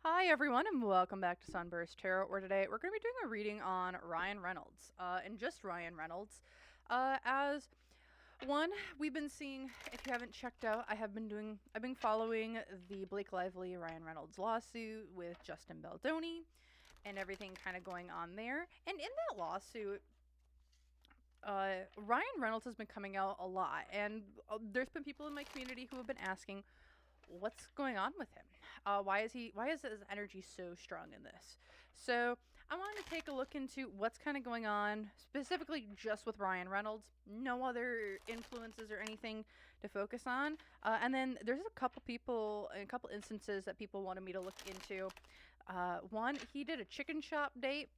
Hi everyone and welcome back to SunBurst Tarot, where today we're going to be doing a reading on Ryan Reynolds, and just Ryan Reynolds. As one, we've been seeing, if you haven't checked out, I've been following the Blake Lively Ryan Reynolds lawsuit with Justin Baldoni and everything kind of going on there. And in that lawsuit, Ryan Reynolds has been coming out a lot, and there's been people in my community who have been asking, what's going on with him? Why is his energy so strong in this? So I wanted to take a look into what's kind of going on, specifically just with Ryan Reynolds. No other influences or anything to focus on. And then there's a couple instances that people wanted me to look into. One, he did a chicken shop date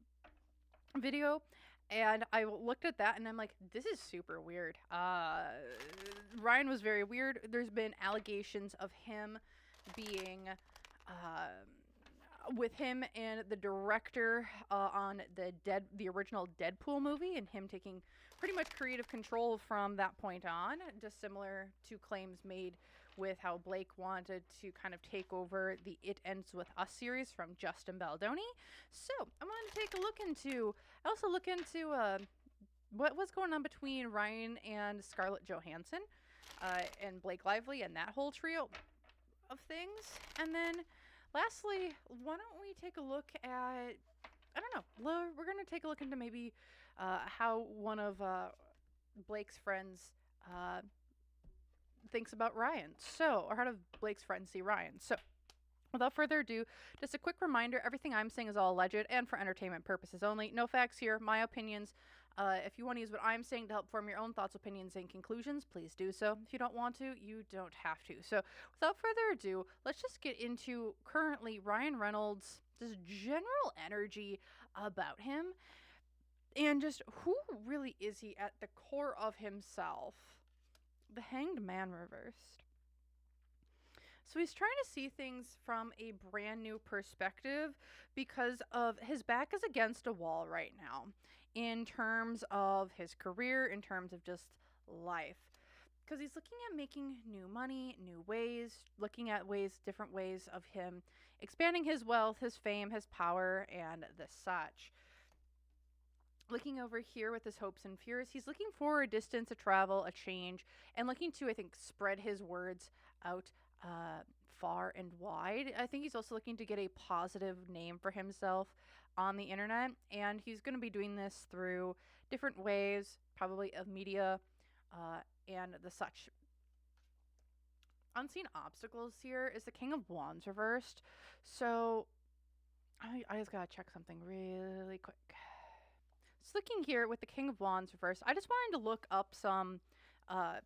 video, and I looked at that and I'm like, this is super weird. Ryan was very weird. There's been allegations of him being with him and the director on the original Deadpool movie, and him taking pretty much creative control from that point on, just similar to claims made with how Blake wanted to kind of take over the It Ends With Us series from Justin Baldoni. So I wanted to take a look into, I also look into what was going on between Ryan and Scarlett Johannsen and Blake Lively and that whole trio of things. And then lastly, why don't we take a look at, I don't know, we're going to take a look into maybe how one of Blake's friends thinks about Ryan. So, or how do Blake's friends see Ryan? So, without further ado, just a quick reminder, everything I'm saying is all alleged and for entertainment purposes only. No facts here, my opinions. If you want to use what I'm saying to help form your own thoughts, opinions, and conclusions, please do so. If you don't want to, you don't have to. So without further ado, let's just get into currently Ryan Reynolds, just general energy about him, and just who really is he at the core of himself. The Hanged Man reversed. So he's trying to see things from a brand new perspective because of his back is against a wall right now in terms of his career, in terms of just life. Because he's looking at making new money, new ways, looking at different ways of him expanding his wealth, his fame, his power, and the such. Looking over here with his hopes and fears, he's looking for a distance, a travel, a change, and looking to, I think, spread his words out far and wide. I think he's also looking to get a positive name for himself on the internet, and he's going to be doing this through different ways, probably of media and the such. Unseen obstacles here is the King of Wands reversed. So I just gotta check something really quick. Just looking here with the King of Wands reversed, I just wanted to look up some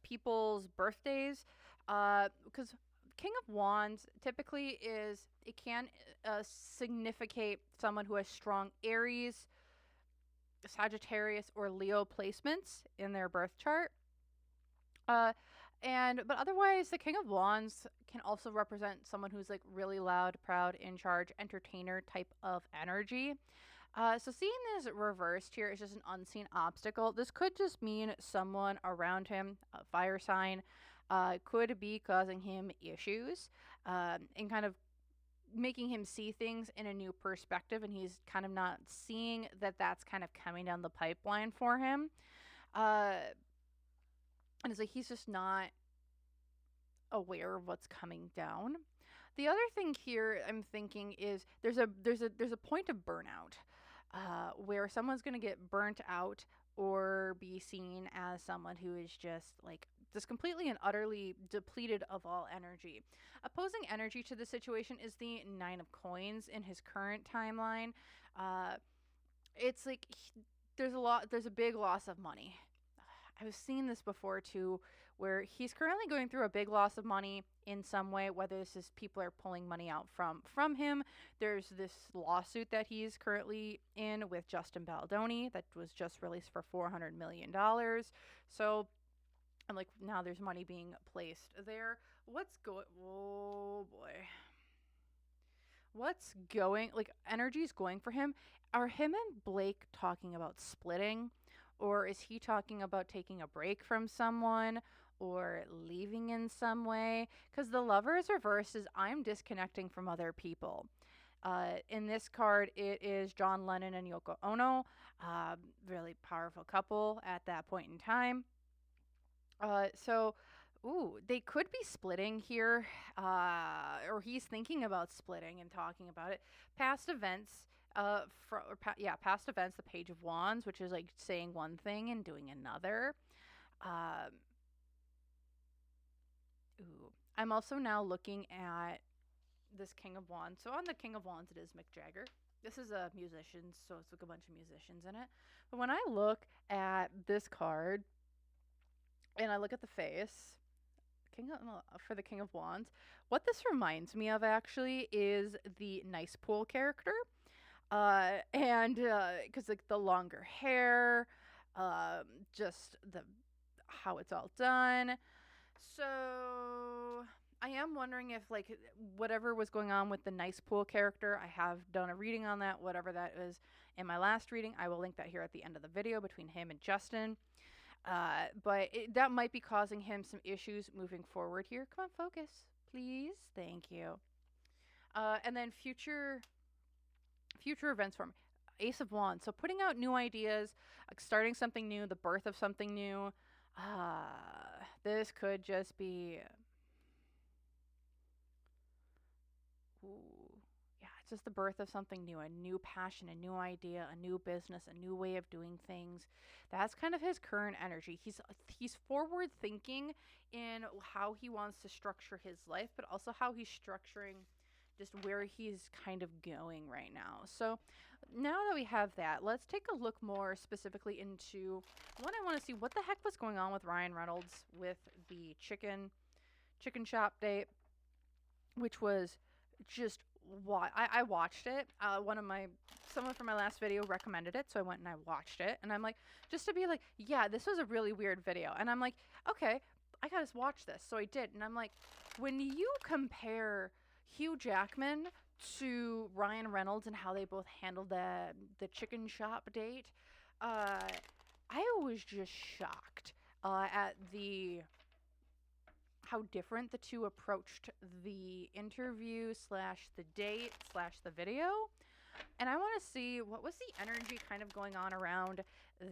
people's birthdays because King of Wands typically it can significate someone who has strong Aries, Sagittarius, or Leo placements in their birth chart. But otherwise, the King of Wands can also represent someone who's like really loud, proud, in charge, entertainer type of energy. So seeing this reversed here is just an unseen obstacle. This could just mean someone around him, a fire sign, could be causing him issues, and kind of making him see things in a new perspective, and he's kind of not seeing that that's kind of coming down the pipeline for him. And it's like he's just not aware of what's coming down. The other thing here I'm thinking is there's a point of burnout where someone's going to get burnt out or be seen as someone who is just completely and utterly depleted of all energy. Opposing energy to the situation is the Nine of Coins in his current timeline. It's like there's a big loss of money. I've seen this before too, where he's currently going through a big loss of money in some way, whether this is people are pulling money out from him. There's this lawsuit that he's currently in with Justin Baldoni that was just released for $400 million. So, and now there's money being placed there. Oh boy. What's going, energy's going for him? Are him and Blake talking about splitting? Or is he talking about taking a break from someone or leaving in some way? Because the Lover's reverse is I'm disconnecting from other people. In this card, it is John Lennon and Yoko Ono, really powerful couple at that point in time. So, ooh, they could be splitting here, or he's thinking about splitting and talking about it. Past events, past events, the Page of Wands, which is like saying one thing and doing another. Um, ooh, I'm also now looking at this King of Wands. So on the King of Wands, it is Mick Jagger. This is a musician, so it's like a bunch of musicians in it. But when I look at this card and I look at the face, for the King of Wands, what this reminds me of actually is the Nice Pool character. And because like the longer hair, just the how it's all done. So I am wondering if like whatever was going on with the Nice Pool character, I have done a reading on that, whatever that is in my last reading. I will link that here at the end of the video between him and Justin. That might be causing him some issues moving forward here. Come on, focus, please. Thank you. And then future events for me. Ace of Wands. So putting out new ideas, like starting something new, the birth of something new. This could just be. Ooh. Yeah, it's just the birth of something new, a new passion, a new idea, a new business, a new way of doing things. That's kind of his current energy. He's forward thinking in how he wants to structure his life, but also how he's structuring just where he's kind of going right now. So now that we have that, let's take a look more specifically into one. I want to see what the heck was going on with Ryan Reynolds with the chicken shop date, which was just why I watched it. Someone from my last video recommended it, so I went and I watched it, and I'm like, just to be like, yeah, this was a really weird video, and I'm like, okay, I gotta watch this, so I did, and I'm like, when you compare Hugh Jackman to Ryan Reynolds and how they both handled the chicken shop date, I was just shocked at how different the two approached the interview slash the date slash the video. And I want to see what was the energy kind of going on around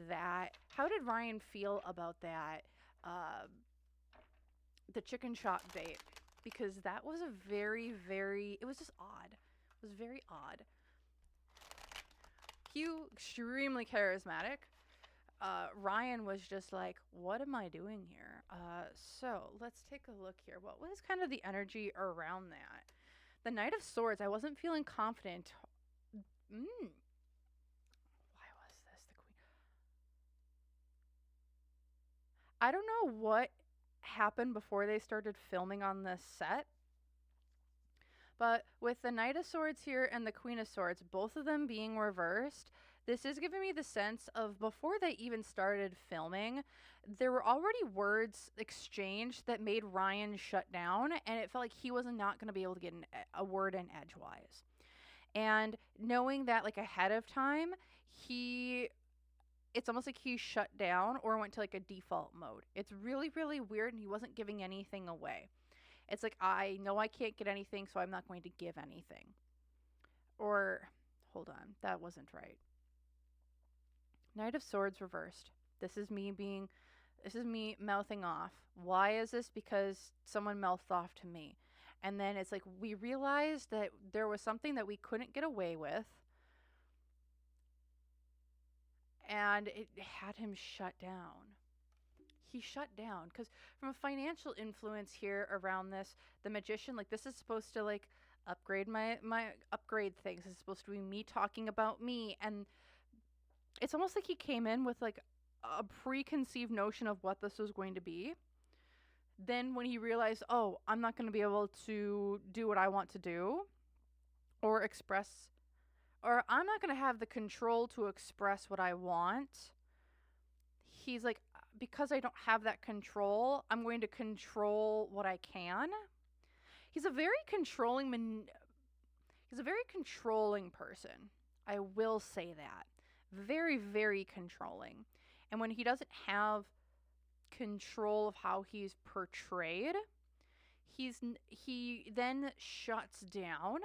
that. How did Ryan feel about that? The chicken shop date. Because that was a very, very, it was just odd. It was very odd. Hugh, extremely charismatic. Ryan was just like, what am I doing here? So let's take a look here. What was kind of the energy around that? The Knight of Swords, I wasn't feeling confident. Why was this the Queen? I don't know what happened before they started filming on this set. But with the Knight of Swords here and the Queen of Swords, both of them being reversed, this is giving me the sense of before they even started filming, there were already words exchanged that made Ryan shut down, and it felt like he was not going to be able to get a word in edgewise. And knowing that like ahead of time, it's almost like he shut down or went to like a default mode. It's really, really weird, and he wasn't giving anything away. It's like, I know I can't get anything, so I'm not going to give anything. Or, hold on, that wasn't right. Knight of Swords reversed. This is me mouthing off. Why is this? Because someone mouthed off to me. And then it's like, we realized that there was something that we couldn't get away with. And it had him shut down. He shut down because from a financial influence here around this, the magician, like this is supposed to like upgrade my upgrade things. It's supposed to be me talking about me, and it's almost like he came in with like a preconceived notion of what this was going to be. Then when he realized, oh, I'm not going to be able to do what I want to do or express, or I'm not going to have the control to express what I want. He's like, because I don't have that control, I'm going to control what I can. He's a very controlling person. I will say that. Very, very controlling. And when he doesn't have control of how he's portrayed, he then shuts down.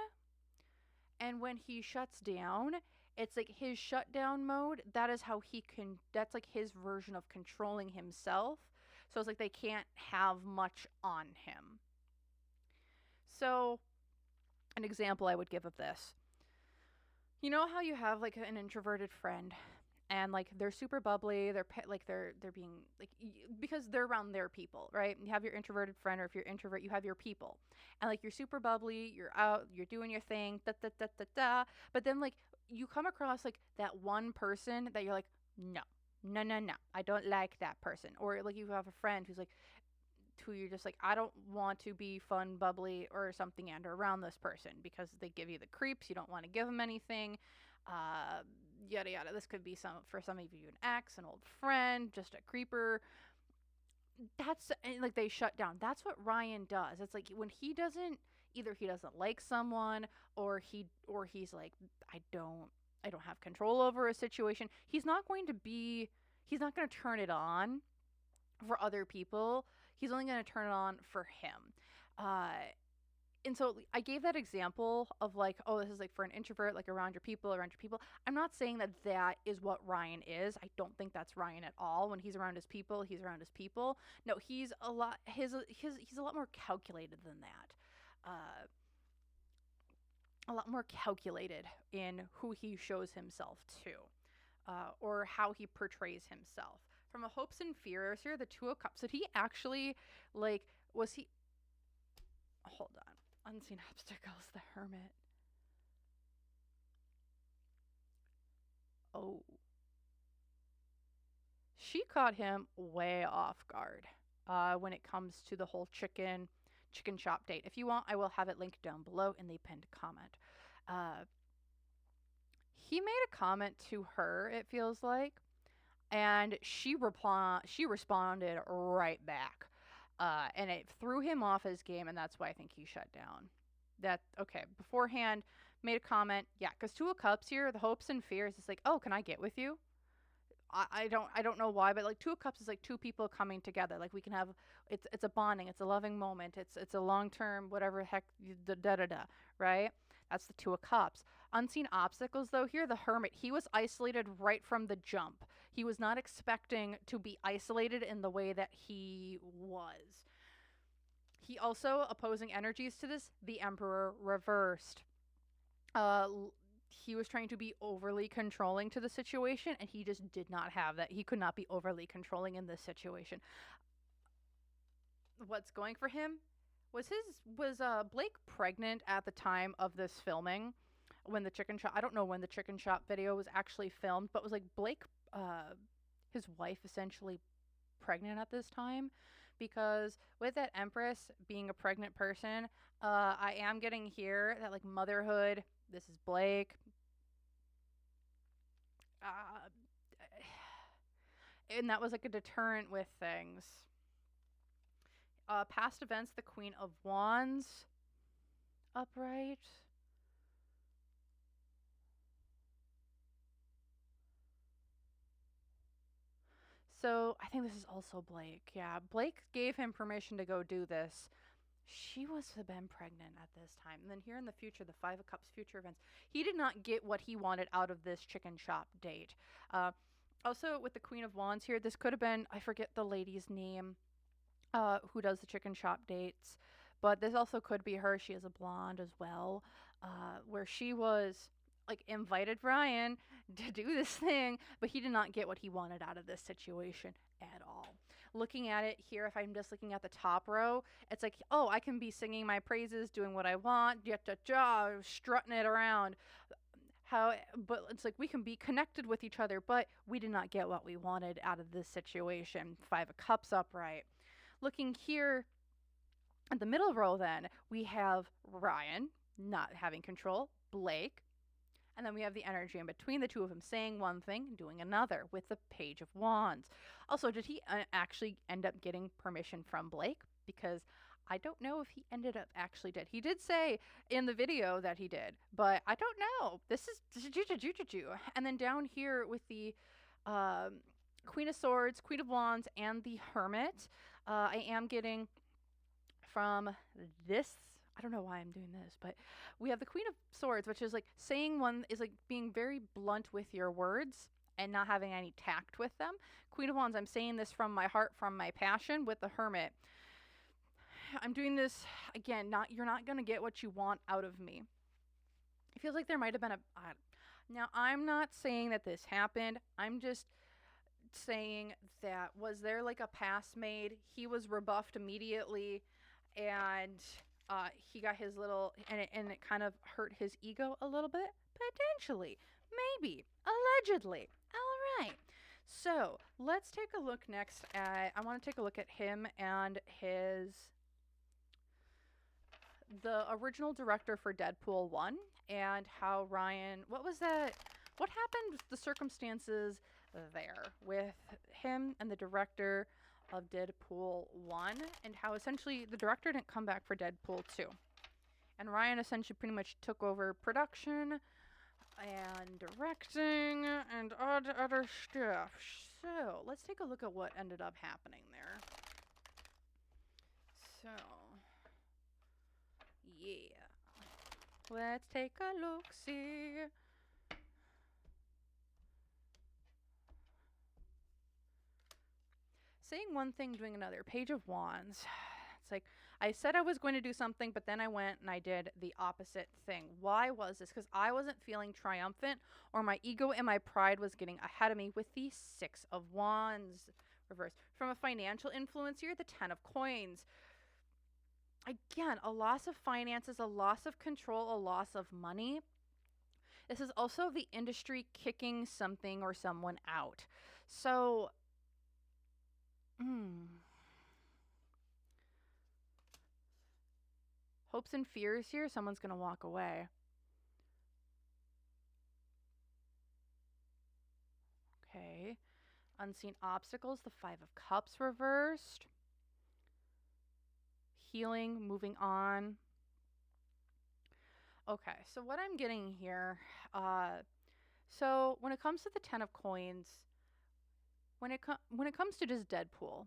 And when he shuts down, it's like his shutdown mode. That is how he can, that's like his version of controlling himself. So it's like they can't have much on him. So, an example I would give of this, you know how you have like an introverted friend and like they're super bubbly, like they're being like because they're around their people, right? You have your introverted friend, or if you're introvert, you have your people, and like you're super bubbly, you're out, you're doing your thing, da da da da da. But then like you come across like that one person that you're like, no, no, no, no, I don't like that person, or like you have a friend who's like, who you're just like, I don't want to be fun, bubbly, or something, and around this person because they give you the creeps. You don't want to give them anything. Uh, Yada yada. This could be for some of you an ex, an old friend, just a creeper. That's, and like they shut down. That's what Ryan does. It's like when he doesn't, either he doesn't like someone, or he's like, I don't have control over a situation. He's not going to turn it on for other people. He's only going to turn it on for him. Uh, and so I gave that example of like, oh, this is like for an introvert, like around your people, around your people. I'm not saying that that is what Ryan is. I don't think that's Ryan at all. When he's around his people, he's around his people. No, he's a lot more calculated than that. A lot more calculated in who he shows himself to, or how he portrays himself. From a hopes and fears here, the Two of Cups. Did he actually, like, was he? Hold on. Unseen obstacles, the Hermit. Oh. She caught him way off guard when it comes to the whole chicken shop date. If you want, I will have it linked down below in the pinned comment. He made a comment to her, it feels like, and she responded right back. And it threw him off his game, and that's why I think he shut down. Beforehand, made a comment, yeah, because Two of Cups here, the hopes and fears, it's like, oh, can I get with you? I don't know why, but like Two of Cups is like two people coming together. Like we can have, it's a bonding, it's a loving moment, it's a long term, whatever heck, da da da da, right? That's the Two of Cups. Unseen obstacles, though, here, the Hermit, he was isolated right from the jump. He was not expecting to be isolated in the way that he was. He also, opposing energies to this, the Emperor reversed. Uh, he was trying to be overly controlling to the situation, and he just did not have that. He could not be overly controlling in this situation. What's going for him? Was Blake pregnant at the time of this filming? When the chicken shop, I don't know when the chicken shop video was actually filmed, but was like Blake, his wife, essentially pregnant at this time? Because with that Empress being a pregnant person, I am getting here that like motherhood, this is Blake. And that was like a deterrent with things. Past events, the Queen of Wands upright. So I think this is also Blake. Yeah, Blake gave him permission to go do this. She was been pregnant at this time. And then here in the future, the Five of Cups future events, he did not get what he wanted out of this chicken shop date. Also, with the Queen of Wands here, this could have been, I forget the lady's name, who does the chicken shop dates. But this also could be her. She is a blonde as well, where she was like invited Ryan to do this thing, but he did not get what he wanted out of this situation at all. Looking at it here, if I'm just looking at the top row, it's like, oh, I can be singing my praises, doing what I want, strutting it around. But it's like we can be connected with each other, but we did not get what we wanted out of this situation. Five of Cups upright. Looking here at the middle row, then we have Ryan not having control, Blake, and then we have the energy in between the two of them saying one thing, doing another with the Page of Wands. Also, did he actually end up getting permission from Blake? Because I don't know if he ended up actually did. He did say in the video that he did, but I don't know. This is and then down here with the Queen of Swords, Queen of Wands, and the Hermit, I am getting from this I don't know why I'm doing this, but we have the Queen of Swords, which is like saying one is like being very blunt with your words and not having any tact with them. Queen of Wands, I'm saying this from my heart, from my passion. With the Hermit, I'm doing this again. Not you're not gonna get what you want out of me. It feels like there might have been a. Now I'm not saying that this happened. I'm just saying that was there like a pass made? He was rebuffed immediately, and he got his little and it kind of hurt his ego a little bit, potentially, maybe, allegedly. All right. So let's take a look next at. I want to take a look at him and the original director for Deadpool 1 and how Ryan, what was that? What happened, the circumstances there with him and the director of Deadpool 1 and how essentially the director didn't come back for Deadpool 2. And Ryan essentially pretty much took over production and directing and other stuff. So let's take a look at what ended up happening there. So, yeah. Let's take a look-see. Saying one thing, doing another. Page of Wands. It's like, I said I was going to do something, but then I went and I did the opposite thing. Why was this? Because I wasn't feeling triumphant, or my ego and my pride was getting ahead of me with the Six of Wands reversed. From a financial influence here, the Ten of Coins. Again, a loss of finances, a loss of control, a loss of money. This is also the industry kicking something or someone out. So, hopes and fears here, someone's going to walk away. Okay. Unseen obstacles, the Five of Cups reversed. Healing, moving on. Okay, so what I'm getting here, so when it comes to the Ten of Coins, when it comes to just Deadpool,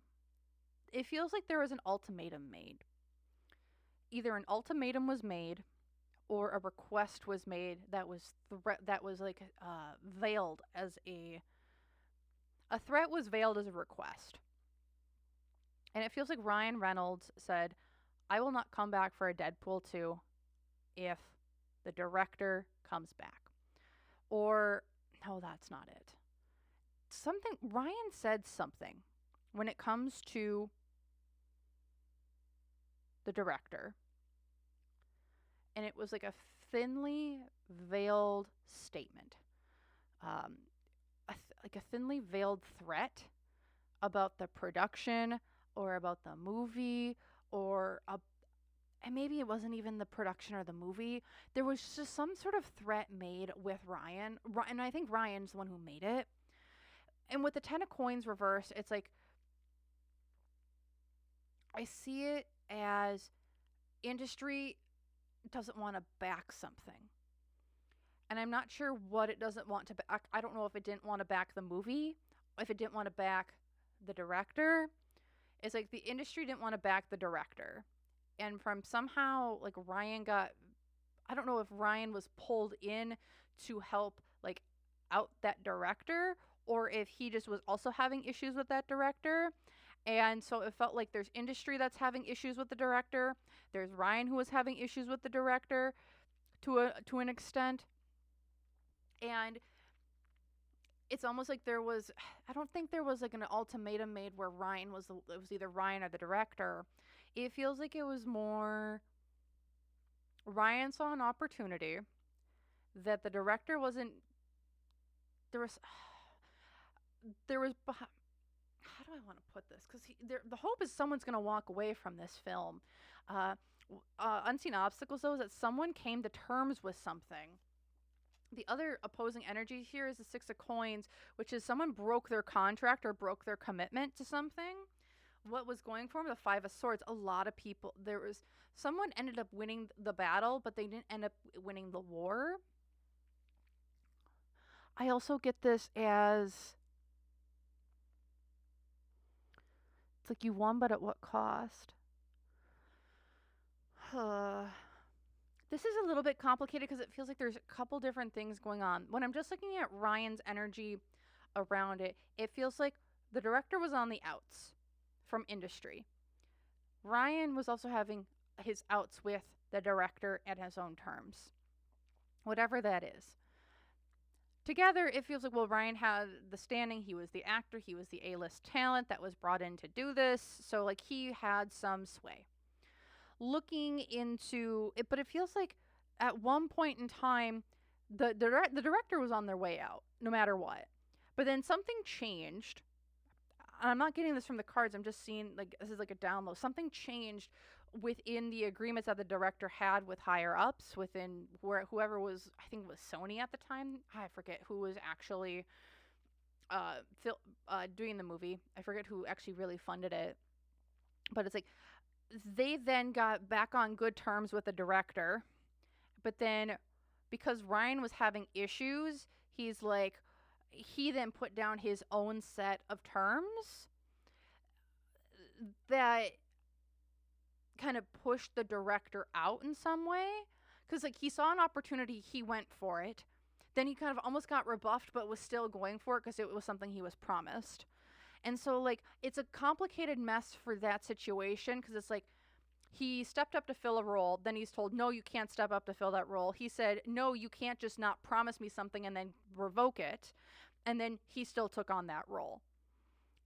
it feels like there was an ultimatum made. Either an ultimatum was made, or a request was made that was like veiled as a threat was veiled as a request. And it feels like Ryan Reynolds said, "I will not come back for a Deadpool 2 if the director comes back." Or no, that's not it. Ryan said something when it comes to the director. And it was like a thinly veiled statement. Like a thinly veiled threat about the production or about the movie and maybe it wasn't even the production or the movie. There was just some sort of threat made with Ryan. And I think Ryan's the one who made it. And with the Ten of Coins reversed, it's like, I see it as industry doesn't want to back something. And I'm not sure what it doesn't want to back. I don't know if it didn't want to back the movie, if it didn't want to back the director. It's like the industry didn't want to back the director. And from somehow, like Ryan I don't know if Ryan was pulled in to help like out that director, or if he just was also having issues with that director. And so it felt like there's industry that's having issues with the director. There's Ryan who was having issues with the director to an extent. And it's almost like I don't think there was like an ultimatum made where it was either Ryan or the director. It feels like it was more Ryan saw an opportunity that the director wasn't, there was how do I want to put this? Because the hope is someone's going to walk away from this film. Unseen obstacles, though, is that someone came to terms with something. The other opposing energy here is the Six of Coins, which is someone broke their contract or broke their commitment to something. What was going for them? The Five of Swords. A lot of people, someone ended up winning the battle, but they didn't end up winning the war. I also get this as, it's like you won, but at what cost? This is a little bit complicated because it feels like there's a couple different things going on. When I'm just looking at Ryan's energy around it, it feels like the director was on the outs from industry. Ryan was also having his outs with the director at his own terms, whatever that is. Together, it feels like, well, Ryan had the standing. He was the actor. He was the A-list talent that was brought in to do this. So, like, he had some sway. Looking into it, but it feels like at one point in time, the director was on their way out, no matter what. But then something changed. And I'm not getting this from the cards. I'm just seeing, like, this is like a download. Something changed within the agreements that the director had with higher ups, within whoever was, I think it was Sony at the time. I forget who was actually doing the movie. I forget who actually really funded it. But it's like they then got back on good terms with the director. But then because Ryan was having issues, he's like, he then put down his own set of terms that kind of pushed the director out in some way. Because, like, he saw an opportunity, he went for it. Then he kind of almost got rebuffed, but was still going for it because it was something he was promised. And so, like, it's a complicated mess for that situation because it's like, he stepped up to fill a role, then he's told, no, you can't step up to fill that role. He said, no, you can't just not promise me something and then revoke it. And then he still took on that role.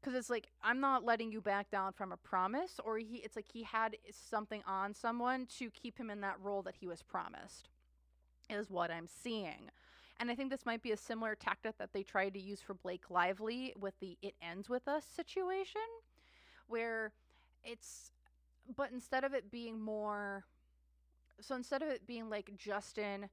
Because it's like, I'm not letting you back down from a promise, or it's like he had something on someone to keep him in that role that he was promised, is what I'm seeing. And I think this might be a similar tactic that they tried to use for Blake Lively with the "it ends with us" situation, where it's, but instead of it being more, so instead of it being like Justin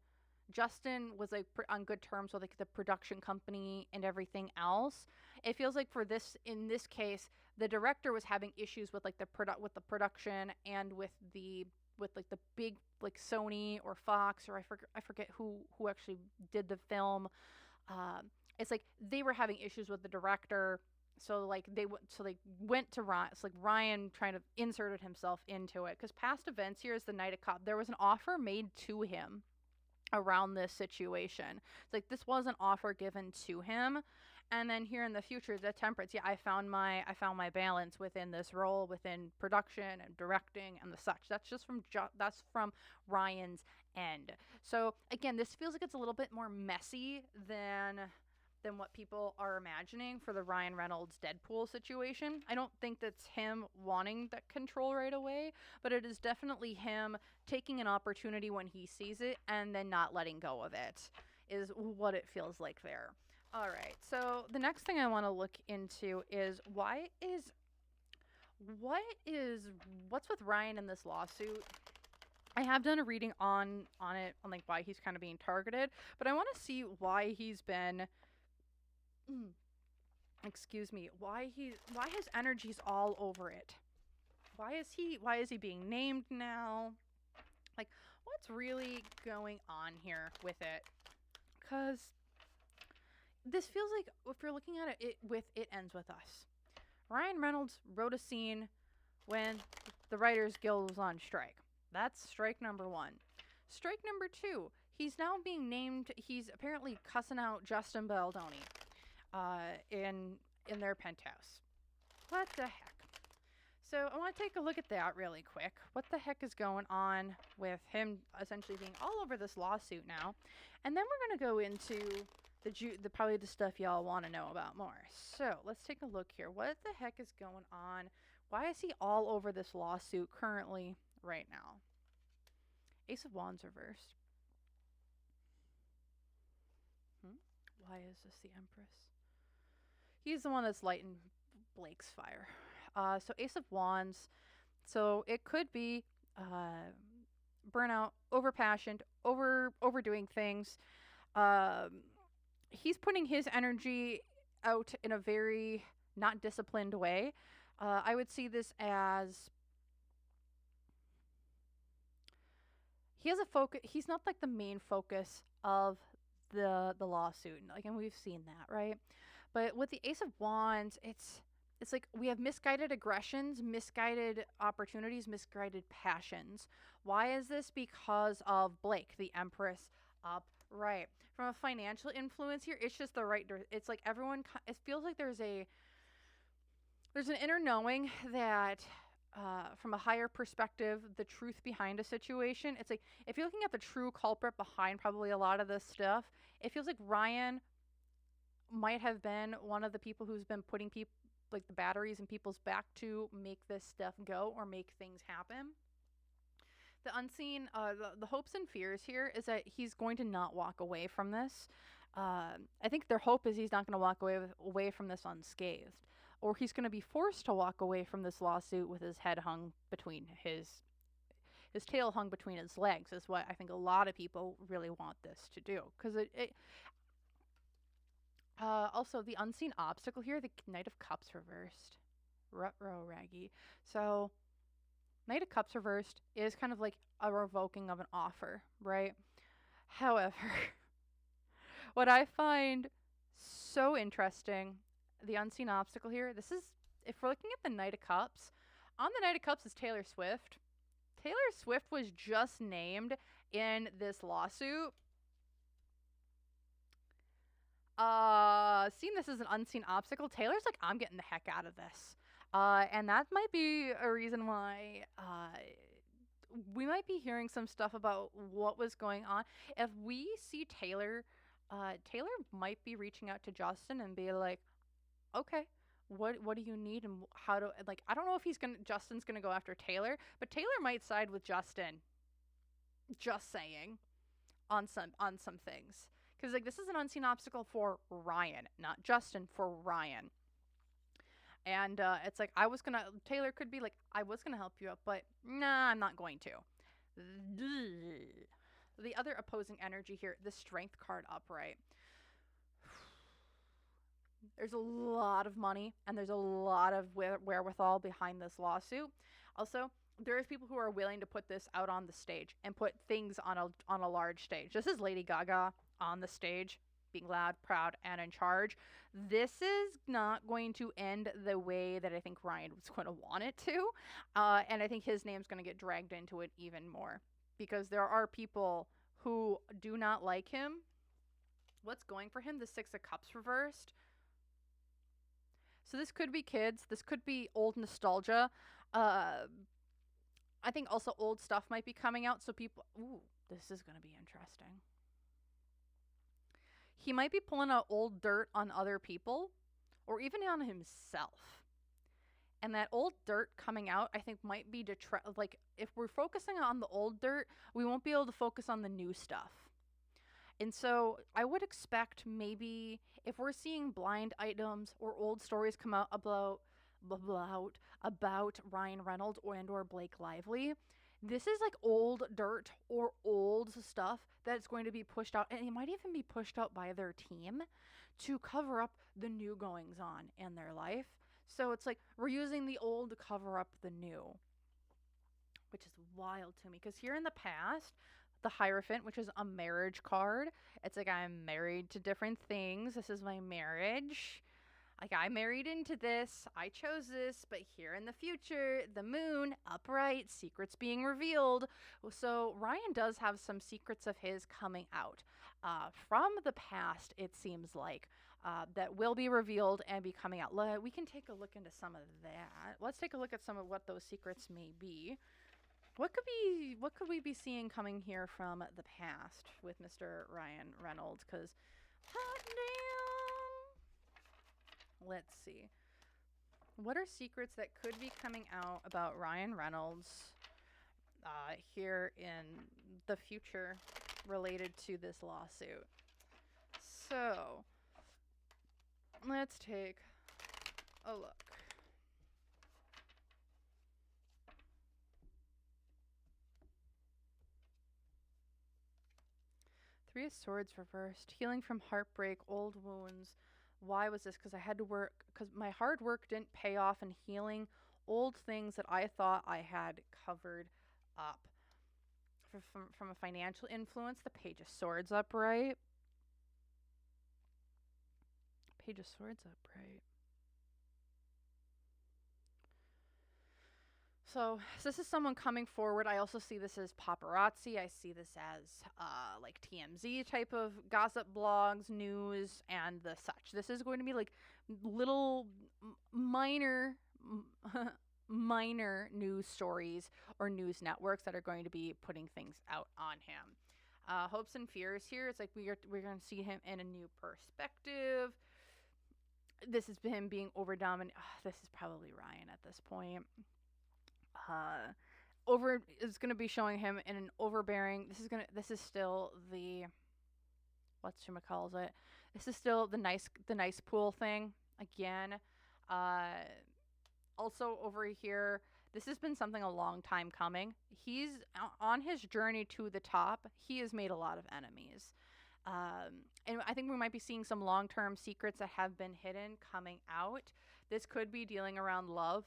was like on good terms with like the production company and everything else. It feels like for this, in this case, the director was having issues with like with the production and with like the big like Sony or Fox, or I forget who actually did the film. It's like they were having issues with the director. So like they went to Ryan. It's like Ryan trying to inserted himself into it, because past events here is the night of cop. There was an offer made to him around this situation. It's like this was an offer given to him, and then here in the future, the temperance. Yeah, I found my balance within this role, within production and directing and the such. That's just that's from Ryan's end. So again, this feels like it's a little bit more messy than what people are imagining for the Ryan Reynolds Deadpool situation. I don't think that's him wanting that control right away, but it is definitely him taking an opportunity when he sees it and then not letting go of it, is what it feels like there. All right, so the next thing I want to look into is what's with Ryan in this lawsuit. I have done a reading on it, on like why he's kind of being targeted, but I want to see why he's been why his energy's all over it. Why is he being named now? Like, what's really going on here with it? Because this feels like, if you're looking at it ends with us. Ryan Reynolds wrote a scene when the Writers Guild was on strike. That's strike number 1. Strike number 2, he's now being named, he's apparently cussing out Justin Baldoni in their penthouse. What the heck? So I want to take a look at that really quick. What the heck is going on with him essentially being all over this lawsuit now? And then we're going to go into the probably the stuff y'all want to know about more. So let's take a look here. What the heck is going on? Why is he all over this lawsuit currently right now? Ace of Wands reversed. Why is this the Empress? He's the one that's lighting Blake's fire. So Ace of Wands. So it could be burnout, overpassioned, overdoing things. He's putting his energy out in a very not disciplined way. I would see this as he has a focus. He's not like the main focus of the lawsuit. Like, and we've seen that, right? But with the Ace of Wands, it's it's like we have misguided aggressions, misguided opportunities, misguided passions. Why is this? Because of Blake, the Empress upright. From a financial influence here, it's just the right. It's like everyone. It feels like there's an inner knowing that. From a higher perspective, the truth behind a situation. It's like if you're looking at the true culprit behind probably a lot of this stuff, it feels like Ryan might have been one of the people who's been putting people like the batteries in people's back to make this stuff go or make things happen. The unseen, the hopes and fears here is that he's going to not walk away from this. I think their hope is he's not going to walk away from this unscathed, or he's going to be forced to walk away from this lawsuit with his head hung between his tail hung between his legs. Is what I think a lot of people really want this to do because it also, the unseen obstacle here, the Knight of Cups reversed. Ruh-roh, Raggy. So, Knight of Cups reversed is kind of like a revoking of an offer, right? However, what I find so interesting, the unseen obstacle here, this is, if we're looking at the Knight of Cups, on the Knight of Cups is Taylor Swift. Taylor Swift was just named in this lawsuit. Seeing this as an unseen obstacle, Taylor's like, I'm getting the heck out of this. And that might be a reason why we might be hearing some stuff about what was going on. If we see Taylor, Taylor might be reaching out to Justin and be like, okay, what do you need and how do like I don't know if Justin's gonna go after Taylor, but Taylor might side with Justin. Just saying on some things. Because like this is an unseen obstacle for Ryan, not Justin, for Ryan. And it's like Taylor could be like, I was gonna help you out, but nah, I'm not going to. The other opposing energy here, the Strength card upright. There's a lot of money and there's a lot of wherewithal behind this lawsuit. Also, there's people who are willing to put this out on the stage and put things on a large stage. This is Lady Gaga on the stage, being loud, proud, and in charge. This is not going to end the way that I think Ryan was going to want it to. And I think his name's going to get dragged into it even more because there are people who do not like him. What's going for him? The Six of Cups reversed. So this could be kids. This could be old nostalgia. I think also old stuff might be coming out. So people, ooh, this is going to be interesting. He might be pulling out old dirt on other people or even on himself. And that old dirt coming out, I think might be like if we're focusing on the old dirt, we won't be able to focus on the new stuff. And so I would expect maybe if we're seeing blind items or old stories come out about Ryan Reynolds or Blake Lively, this is like old dirt or old stuff that's going to be pushed out, and it might even be pushed out by their team to cover up the new goings on in their life. So it's like we're using the old to cover up the new, which is wild to me because here in the past, the Hierophant, which is a marriage card, it's like I'm married to different things. This is my marriage. Like I married into this, I chose this, but here in the future, the moon, upright, secrets being revealed. So Ryan does have some secrets of his coming out from the past, it seems like, that will be revealed and be coming out. We can take a look into some of that. Let's take a look at some of what those secrets may be. What could we be seeing coming here from the past with Mr. Ryan Reynolds? Because hot damn. Let's see. What are secrets that could be coming out about Ryan Reynolds here in the future related to this lawsuit? So, let's take a look. Three of Swords reversed. Healing from heartbreak, old wounds. Why was this? Because I had to work. Because my hard work didn't pay off in healing old things that I thought I had covered up. From a financial influence, the Page of Swords upright. Page of Swords upright. So this is someone coming forward. I also see this as paparazzi. I see this as like TMZ type of gossip blogs, news, and the such. This is going to be like little minor minor news stories or news networks that are going to be putting things out on him. Hopes and fears here. It's like we're going to see him in a new perspective. This is him being over dominant. This is probably Ryan at this point. Over is going to be showing him in an overbearing. This is still the whatchamacalls it. This is still the nice pool thing again. Also over here, this has been something a long time coming. He's on his journey to the top. He has made a lot of enemies. And I think we might be seeing some long-term secrets that have been hidden coming out. This could be dealing around love.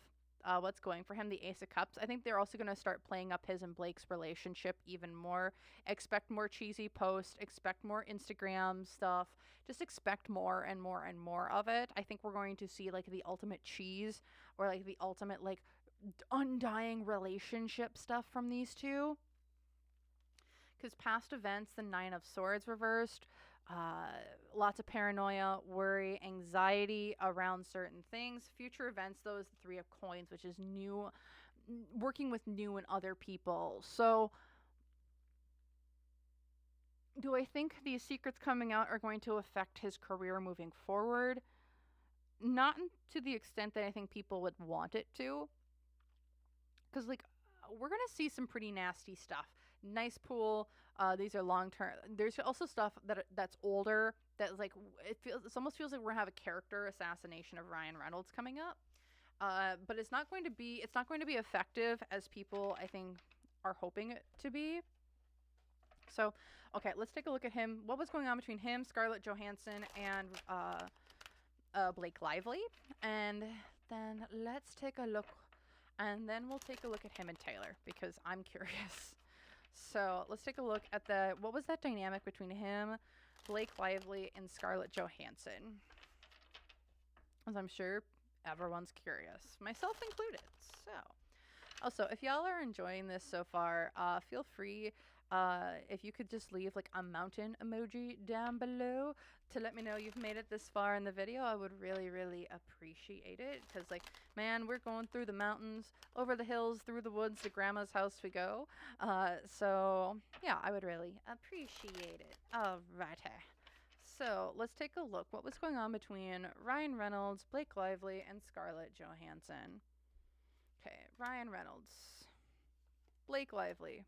What's going for him, the Ace of Cups. I think they're also going to start playing up his and Blake's relationship even more. Expect more cheesy posts. Expect more Instagram stuff. Just expect more and more and more of it. I think we're going to see like the ultimate cheese or like the ultimate like undying relationship stuff from these two. Because past events, the Nine of Swords reversed, lots of paranoia, worry, anxiety around certain things. Future events, though, is the Three of Coins, which is new, working with new and other people. So, do I think these secrets coming out are going to affect his career moving forward? Not to the extent that I think people would want it to. Because, like, we're going to see some pretty nasty stuff. Nice pool. These are long term. There's also stuff that's older. That like it almost feels like we're gonna have a character assassination of Ryan Reynolds coming up. But it's not going to be effective as people I think are hoping it to be. So okay, let's take a look at him. What was going on between him, Scarlett Johannsen, and Blake Lively, and then let's take a look. And then we'll take a look at him and Taylor because I'm curious. So let's take a look at what was that dynamic between him, Blake Lively, and Scarlett Johannsen? As I'm sure everyone's curious, myself included. So, also, if y'all are enjoying this so far, feel free, if you could just leave like a mountain emoji down below to let me know you've made it this far in the video. I would really, really appreciate it. Because, like, man, we're going through the mountains, over the hills, through the woods, to Grandma's house we go. So, yeah, I would really appreciate it. Alrighty. So, let's take a look. What was going on between Ryan Reynolds, Blake Lively, and Scarlett Johannsen? Okay, Ryan Reynolds, Blake Lively,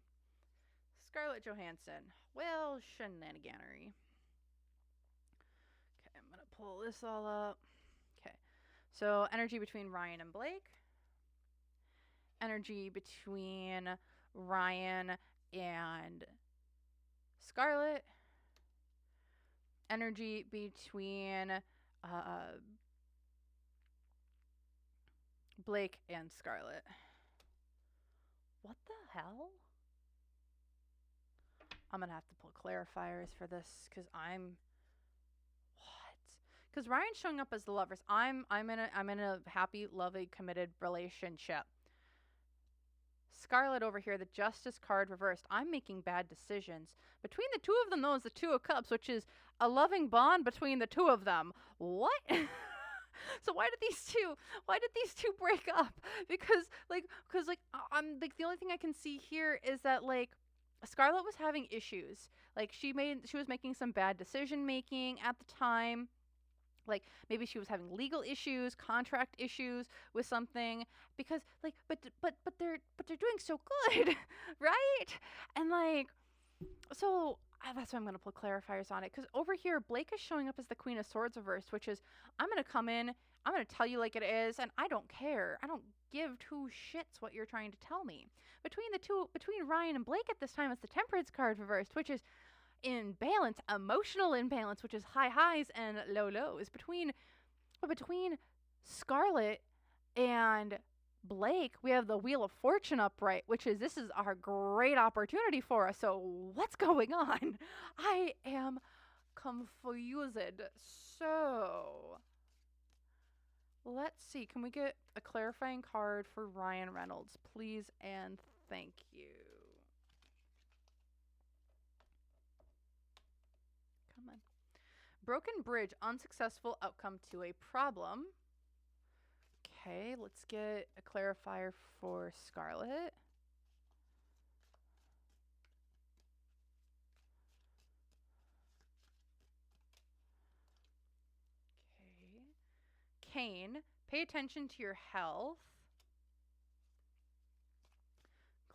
Scarlett Johannsen. Well, shenaniganery. Okay, I'm going to pull this all up. Okay, so energy between Ryan and Blake. Energy between Ryan and Scarlett. Energy between Blake and Scarlett. What the hell? I'm gonna have to pull clarifiers for this because because Ryan's showing up as the lovers. I'm in a happy, loving, committed relationship. Scarlett over here, the Justice card reversed. I'm making bad decisions. Between the two of them, though, is the Two of Cups, which is a loving bond between the two of them. What? So why did these two break up? Because I'm like the only thing I can see here is that like Scarlett was having issues. Like she was making some bad decision making at the time. Like maybe she was having legal issues, contract issues with something because like but they're doing so good, right? And like so that's why I'm going to put clarifiers on it because over here Blake is showing up as the Queen of Swords reversed, which is I'm going to come in, I'm going to tell you like it is, and I don't care. I don't give two shits what you're trying to tell me. Between Ryan and Blake at this time, it's the Temperance card reversed, which is imbalance, emotional imbalance, which is high highs and low lows. Between Scarlett and Blake, we have the Wheel of Fortune upright, which is this is our great opportunity for us. So what's going on? I am confused. So Let's see. Can we get a clarifying card for Ryan Reynolds, please and thank you. Come on. Broken bridge, unsuccessful outcome to a problem. Okay, let's get a clarifier for Scarlet. Okay. Kane, pay attention to your health.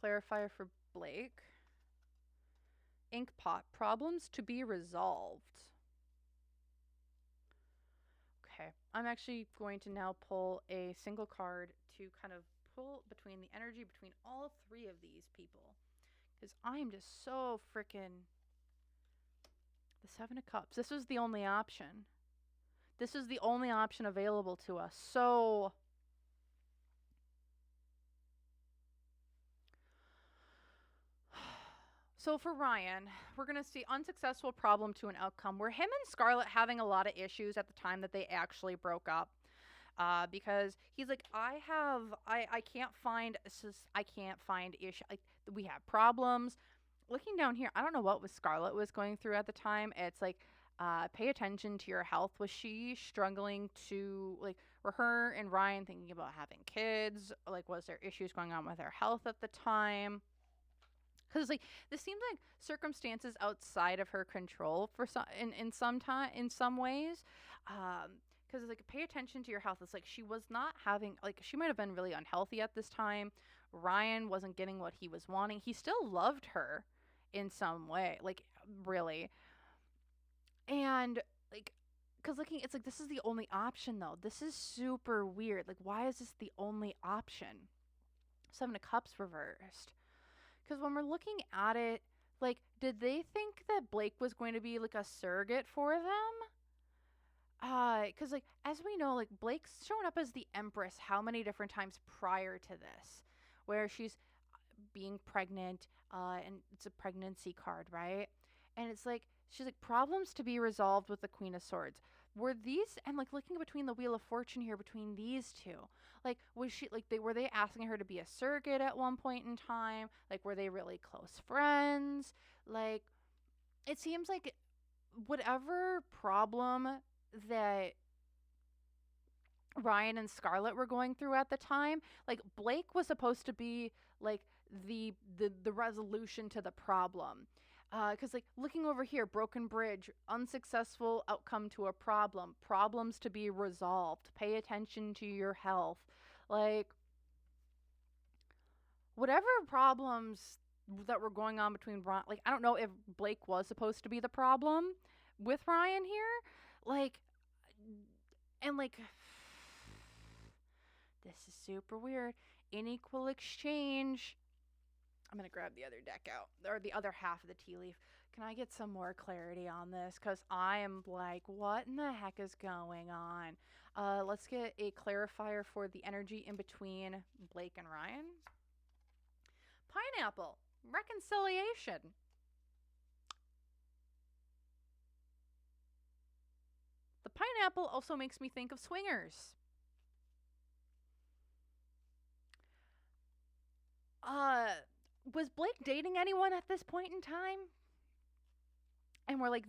Clarifier for Blake. Inkpot, problems to be resolved. Okay, I'm actually going to now pull a single card to kind of pull between the energy between all three of these people. Because I'm just so freaking. The Seven of Cups. This was the only option. This is the only option available to us. So. So for Ryan, we're going to see unsuccessful problem to an outcome where him and Scarlett having a lot of issues at the time that they actually broke up. Because he's like, I can't find issue. Like, we have problems. Looking down here, I don't know what Scarlett was going through at the time. It's like, pay attention to your health. Was she struggling to, like, were her and Ryan thinking about having kids? Like, was there issues going on with her health at the time? Because like this seems like circumstances outside of her control for some in some ways. Because like pay attention to your health. It's like she was not having, like, she might have been really unhealthy at this time. Ryan wasn't getting what he was wanting. He still loved her in some way, like, really. And like, because looking, it's like this is the only option though. This is super weird. Like, why is this the only option? Seven of Cups reversed. Because when we're looking at it, like, did they think that Blake was going to be like a surrogate for them? Because like as we know, like Blake's shown up as the Empress how many different times prior to this, where she's being pregnant, and it's a pregnancy card, right? And it's like she's like problems to be resolved with the Queen of Swords. Were these, and like looking between the Wheel of Fortune here between these two, like was she like were they asking her to be a surrogate at one point in time? Like were they really close friends? Like it seems like whatever problem that Ryan and Scarlett were going through at the time, like Blake was supposed to be like the resolution to the problem. Because like looking over here, broken bridge, unsuccessful outcome to a problem, problems to be resolved, pay attention to your health, like whatever problems that were going on between Ryan, like I don't know if Blake was supposed to be the problem with Ryan here, like, and like this is super weird. Unequal exchange. I'm going to grab the other deck out, or the other half of the tea leaf. Can I get some more clarity on this? Because I am like, what in the heck is going on? Let's get a clarifier for the energy in between Blake and Ryan. Pineapple. Reconciliation. The pineapple also makes me think of swingers. Was Blake dating anyone at this point in time? And we're like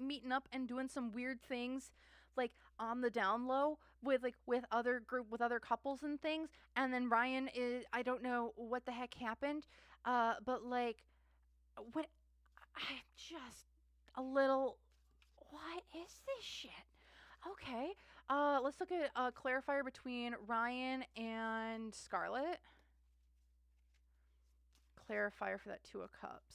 meeting up and doing some weird things, like on the down low with other couples and things. And then Ryan is, I don't know what the heck happened, but like what, I'm just a little, what is this shit? Okay, let's look at a clarifier between Ryan and Scarlett. Clarifier for that Two of Cups.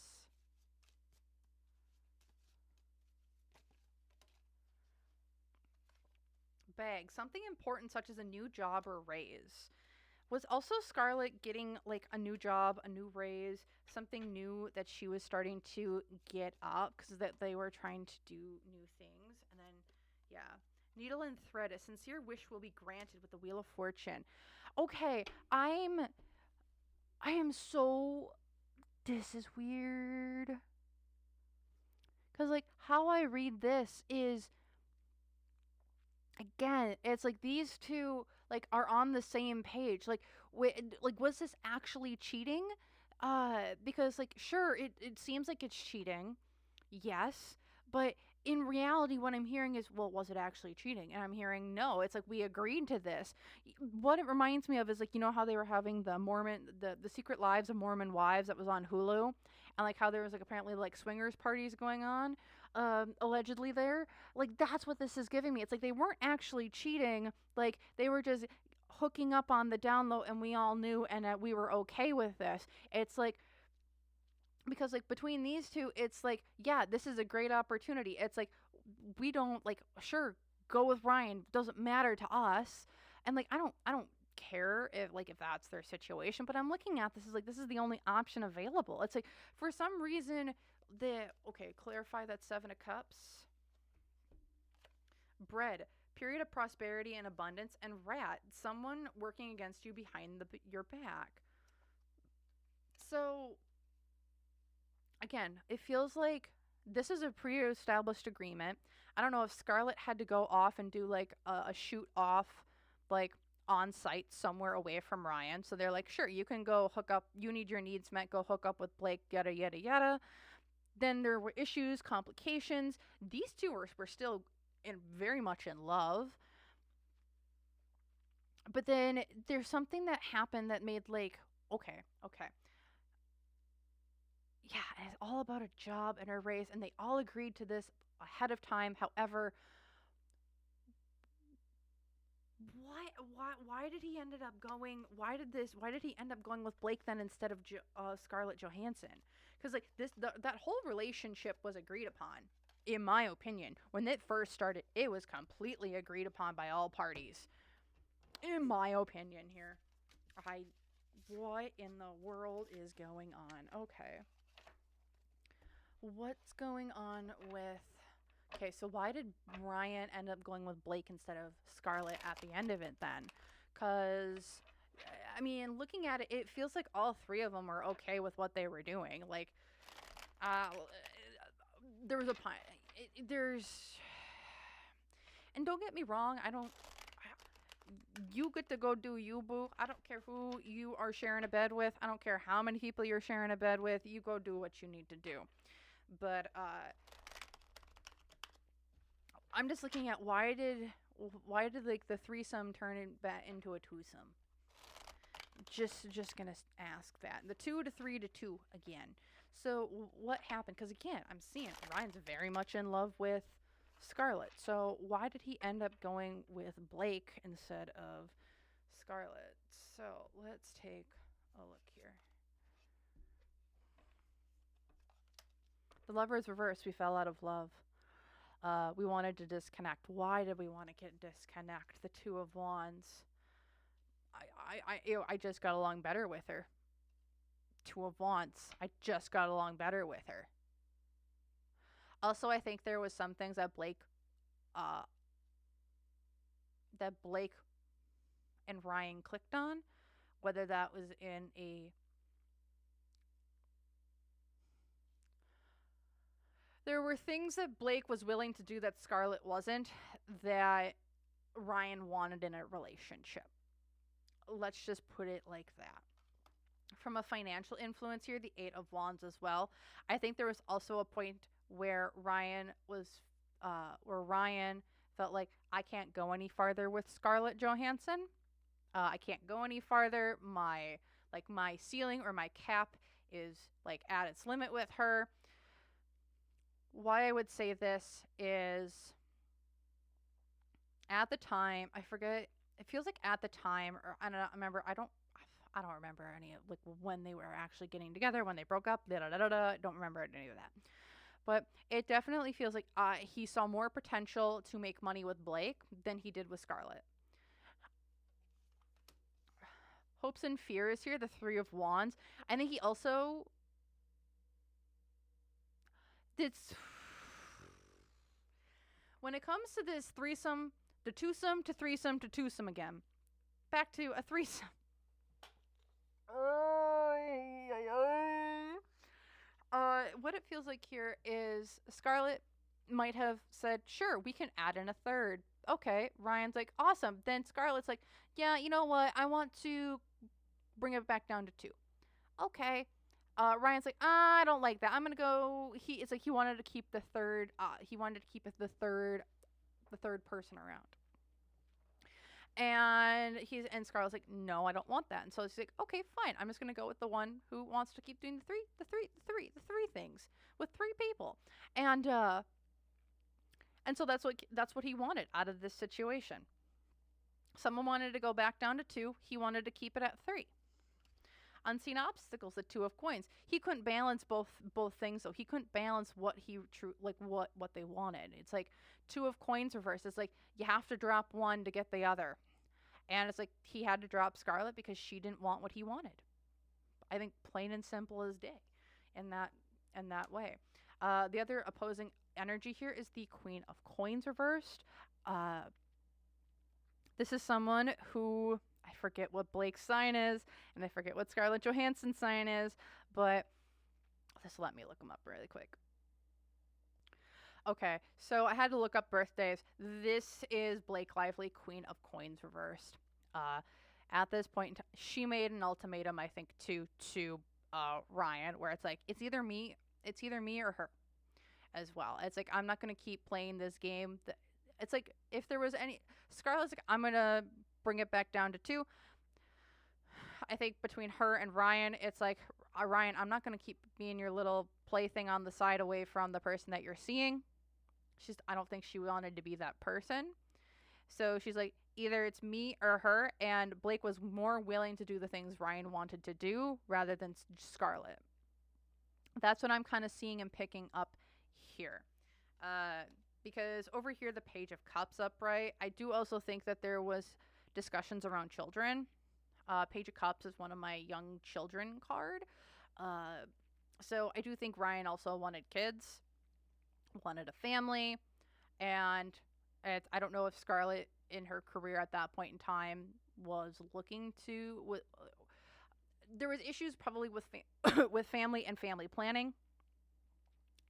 Bag. Something important such as a new job or raise. Was also Scarlett getting like a new job, a new raise, something new that she was starting to get up because that they were trying to do new things. And then, yeah. Needle and thread. A sincere wish will be granted with the Wheel of Fortune. Okay, I am so, this is weird. Because like how I read this is again, it's like these two like are on the same page. Like was this actually cheating? Because like sure, it seems like it's cheating. Yes, but in reality what I'm hearing is, well, was it actually cheating? And I'm hearing no. It's like we agreed to this. What it reminds me of is like how they were having the Secret Lives of Mormon Wives that was on Hulu, and like how there was like apparently like swingers parties going on allegedly there. Like that's what this is giving me. It's like they weren't actually cheating. Like they were just hooking up on the down low, and we all knew, and we were okay with this. It's like because like between these two, it's like yeah, this is a great opportunity. It's like we don't like sure go with Ryan, doesn't matter to us, and like I don't care if that's their situation, but I'm looking at this as like this is the only option available. It's like for some reason the okay, clarify that 7 of Cups, bread, period of prosperity and abundance, and rat, someone working against you behind your back. So again, it feels like this is a pre-established agreement. I don't know if Scarlett had to go off and do like a shoot off, like on site somewhere away from Ryan. So they're like, sure, you can go hook up. You need your needs met. Go hook up with Blake. Yada yada yada. Then there were issues, complications. These two were still very much in love. But then there's something that happened that made like, okay, okay, yeah, and it's all about a job and a raise, and they all agreed to this ahead of time. However, why did he ended up going? Why did he end up going with Blake then instead of Scarlett Johannsen? Because like that whole relationship was agreed upon, in my opinion. When it first started, it was completely agreed upon by all parties, in my opinion. Here, I what in the world is going on? Okay. What's going on with. Okay, so why did Ryan end up going with Blake instead of Scarlett at the end of it then? Because, I mean, looking at it, it feels like all three of them were okay with what they were doing. Like, uh, there was a point. There's. And don't get me wrong, I don't. You get to go do you, boo. I don't care who you are sharing a bed with. I don't care how many people you're sharing a bed with. You go do what you need to do. But I'm just looking at why did like the threesome turn into a twosome? Just gonna ask that. The 2 to 3 to 2 again. So what happened? Because again, I'm seeing Ryan's very much in love with Scarlett. So why did he end up going with Blake instead of Scarlett? So let's take a look here. The Lovers reversed. We fell out of love. We wanted to disconnect. Why did we want to get disconnect? The 2 of Wands. I just got along better with her. 2 of Wands. I just got along better with her. Also, I think there was some things that Blake and Ryan clicked on, whether that was in a. There were things that Blake was willing to do that Scarlett wasn't, that Ryan wanted in a relationship. Let's just put it like that. From a financial influence here, the 8 of Wands as well. I think there was also a point where Ryan felt like, I can't go any farther with Scarlett Johannsen. I can't go any farther. My ceiling or my cap is like at its limit with her. Why I would say this is, at the time, I forget. It feels like at the time, or I don't remember. I don't remember any of like when they were actually getting together, when they broke up. I don't remember any of that. But it definitely feels like he saw more potential to make money with Blake than he did with Scarlett. Hopes and fears here, the 3 of Wands. I think he also did. When it comes to this threesome, the twosome to threesome to twosome again. Back to a threesome. What it feels like here is Scarlett might have said, sure, we can add in a third. Okay, Ryan's like, awesome. Then Scarlett's like, yeah, you know what? I want to bring it back down to two. Okay. Ryan's like, I don't like that. I'm gonna go. It's like he wanted to keep the third. He wanted to keep the third person around. And Scarlett's like, no, I don't want that. And so she's like, okay, fine. I'm just gonna go with the one who wants to keep doing the three things with three people. And uh, and so that's what he wanted out of this situation. Someone wanted to go back down to two. He wanted to keep it at three. Unseen obstacles, the two of coins. He couldn't balance both things, so he couldn't balance what they wanted. It's like two of coins reversed. It's like you have to drop one to get the other. And it's like he had to drop Scarlet because she didn't want what he wanted. I think plain and simple as day in that way. The other opposing energy here is the Queen of Coins reversed. This is someone who, I forget what Blake's sign is, and I forget what Scarlett Johannsen's sign is, but just let me look them up really quick. Okay, so I had to look up birthdays. This is Blake Lively, Queen of Coins reversed. At this point in time, she made an ultimatum, I think, to Ryan, where it's like, it's either me or her as well. It's like, I'm not going to keep playing this game. It's like, if there was any, Scarlett's like, I'm going to bring it back down to two. I think between her and Ryan, it's like, Ryan, I'm not going to keep being your little plaything on the side away from the person that you're seeing. I don't think she wanted to be that person. So she's like, either it's me or her, and Blake was more willing to do the things Ryan wanted to do rather than Scarlett. That's what I'm kind of seeing and picking up here. Because over here, the Page of Cups upright, I do also think that there was discussions around children. Page of Cups is one of my young children card. So I do think Ryan also wanted kids, wanted a family, and I don't know if Scarlett in her career at that point in time was looking to. There was issues probably with with family and family planning,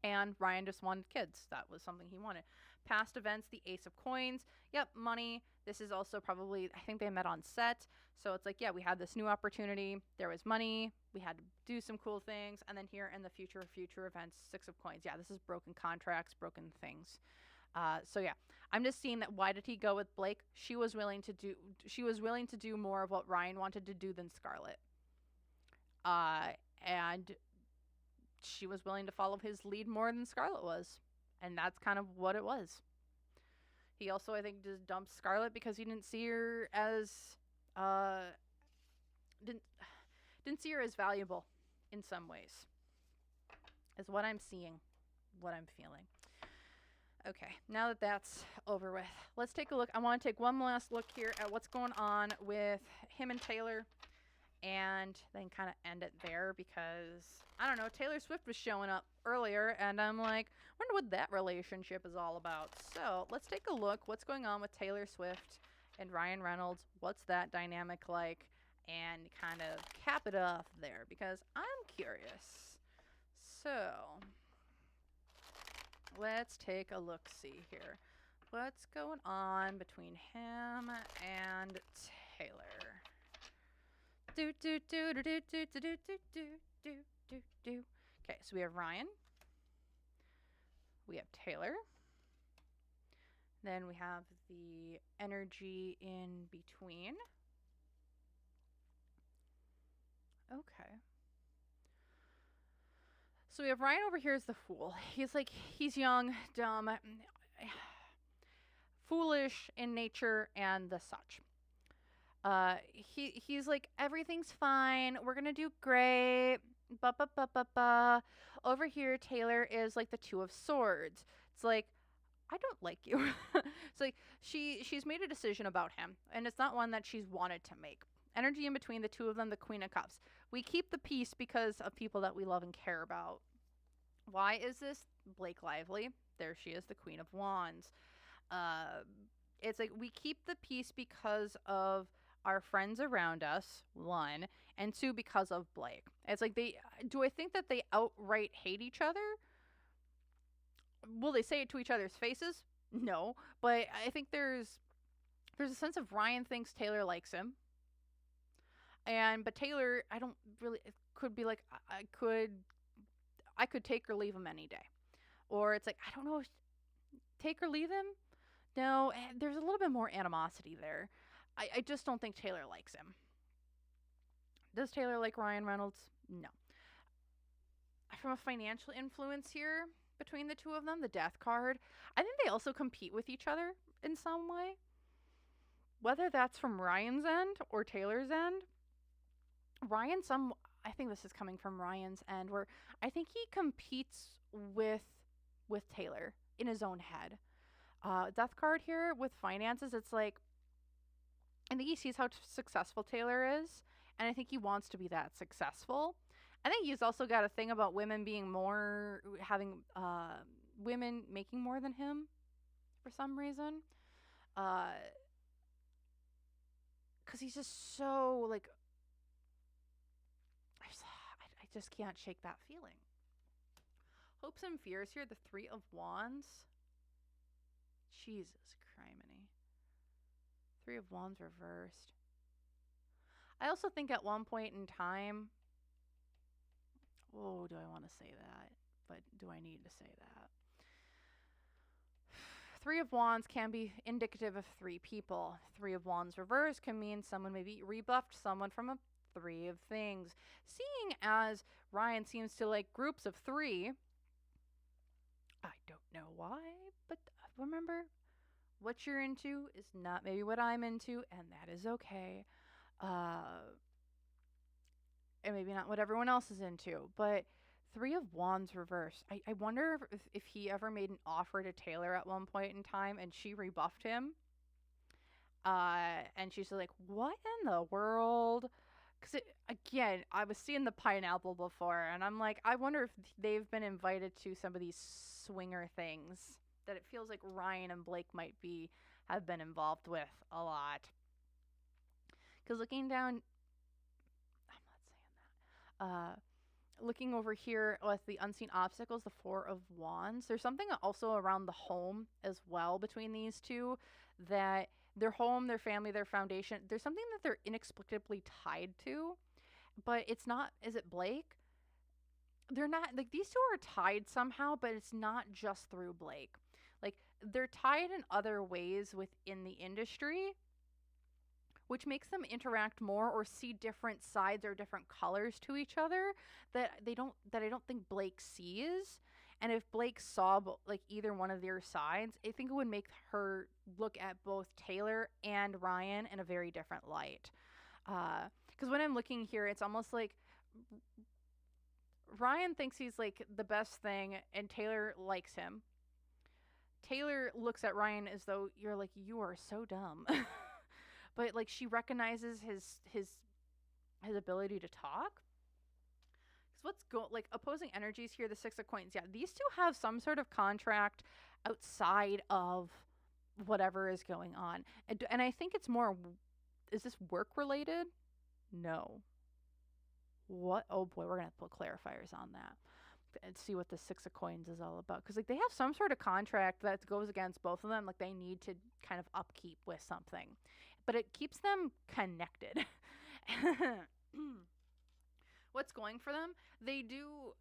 and Ryan just wanted kids. That was something he wanted. Past events, the Ace of Coins. Yep, money. This is also probably, I think they met on set. So it's like, yeah, we had this new opportunity. There was money. We had to do some cool things. And then here in the future events, Six of Coins. Yeah, this is broken contracts, broken things. So yeah, I'm just seeing that. Why did he go with Blake? She was willing to do more of what Ryan wanted to do than Scarlett. And she was willing to follow his lead more than Scarlett was. And that's kind of what it was. He also, I think, just dumped Scarlett because he didn't see her as didn't see her as valuable in some ways. Is what I'm seeing, what I'm feeling. Okay, now that that's over with, let's take a look. I want to take one last look here at what's going on with him and Taylor, and then kind of end it there because, I don't know, Taylor Swift was showing up earlier, and I'm like, wonder what that relationship is all about. So let's take a look. What's going on with Taylor Swift and Ryan Reynolds? What's that dynamic like? And kind of cap it off there because I'm curious. So let's take a look-see here. What's going on between him and Taylor? Okay, so we have Ryan. We have Taylor. Then we have the energy in between. Okay. So we have Ryan over here as the fool. He's young, dumb, foolish in nature and the such. He's like, everything's fine. We're gonna do great. Ba ba ba ba ba. Over here, Taylor is like the Two of Swords. It's like, I don't like you. It's like she's made a decision about him, and it's not one that she's wanted to make. Energy in between the two of them, the Queen of Cups. We keep the peace because of people that we love and care about. Why is this? Blake Lively. There she is, the Queen of Wands. It's like we keep the peace because of our friends around us, one, and two, because of Blake. It's like do I think that they outright hate each other? Will they say it to each other's faces? No, but I think there's a sense of Ryan thinks Taylor likes him, and but Taylor, I don't really. It could be like I could take or leave him any day, or it's like I don't know, take or leave him. No, there's a little bit more animosity there. I just don't think Taylor likes him. Does Taylor like Ryan Reynolds? No. From a financial influence here between the two of them, the death card, I think they also compete with each other in some way. Whether that's from Ryan's end or Taylor's end, I think this is coming from Ryan's end where I think he competes with Taylor in his own head. Death card here with finances, it's like I think he sees how successful Taylor is, and I think he wants to be that successful. I think he's also got a thing about women being more having women making more than him for some reason. Because he's just so like I just can't shake that feeling. Hopes and fears here. The 3 of Wands. Jesus criminy. 3 of Wands reversed. I also think at one point in time, oh, do I want to say that? But do I need to say that? 3 of Wands can be indicative of 3 people. 3 of Wands reverse can mean someone maybe rebuffed someone from a 3 of things. Seeing as Ryan seems to like groups of 3, I don't know why, but remember, what you're into is not maybe what I'm into, and that is okay. And maybe not what everyone else is into, but 3 of Wands reverse. I wonder if he ever made an offer to Taylor at one point in time and she rebuffed him. And she's like, what in the world? Because, again, I was seeing the pineapple before, and I'm like, I wonder if they've been invited to some of these swinger things that it feels like Ryan and Blake might have been involved with a lot. Because looking down, I'm not saying that. Looking over here with the unseen obstacles, the 4 of Wands, there's something also around the home as well between these two, that their home, their family, their foundation, there's something that they're inexplicably tied to, but it's not, is it Blake? They're not, like, these two are tied somehow, but it's not just through Blake. Like, they're tied in other ways within the industry, which makes them interact more or see different sides or different colors to each other that I don't think Blake sees. And if Blake saw like either one of their sides, I think it would make her look at both Taylor and Ryan in a very different light. Because when I'm looking here, it's almost like Ryan thinks he's like the best thing, and Taylor likes him. Taylor looks at Ryan as though you're like, you are so dumb. But like she recognizes his ability to talk. Because like opposing energies here, the 6 of Coins. Yeah, these two have some sort of contract outside of whatever is going on. And I think it's more, is this work related? No. What? Oh boy, we're going to have to put clarifiers on that and see what the 6 of Coins is all about. Because like they have some sort of contract that goes against both of them. Like they need to kind of upkeep with something. But it keeps them connected. What's going for them? They do,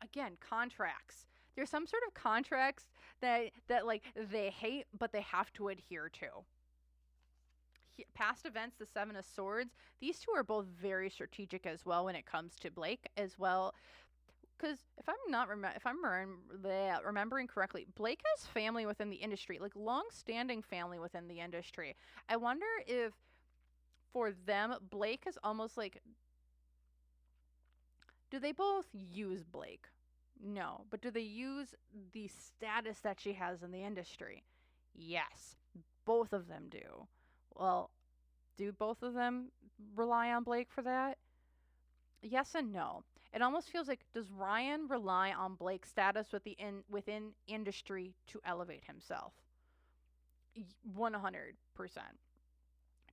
again, contracts. There's some sort of contracts that like they hate, but they have to adhere to. Past events, the 7 of Swords. These two are both very strategic as well when it comes to Blake as well. Because if I'm remembering correctly, Blake has family within the industry, like long-standing family within the industry. I wonder if for them, Blake is almost like, do they both use Blake? No, but do they use the status that she has in the industry? Yes, both of them do. Well, do both of them rely on Blake for that? Yes and no. It almost feels like, does Ryan rely on Blake's status within industry to elevate himself? 100%.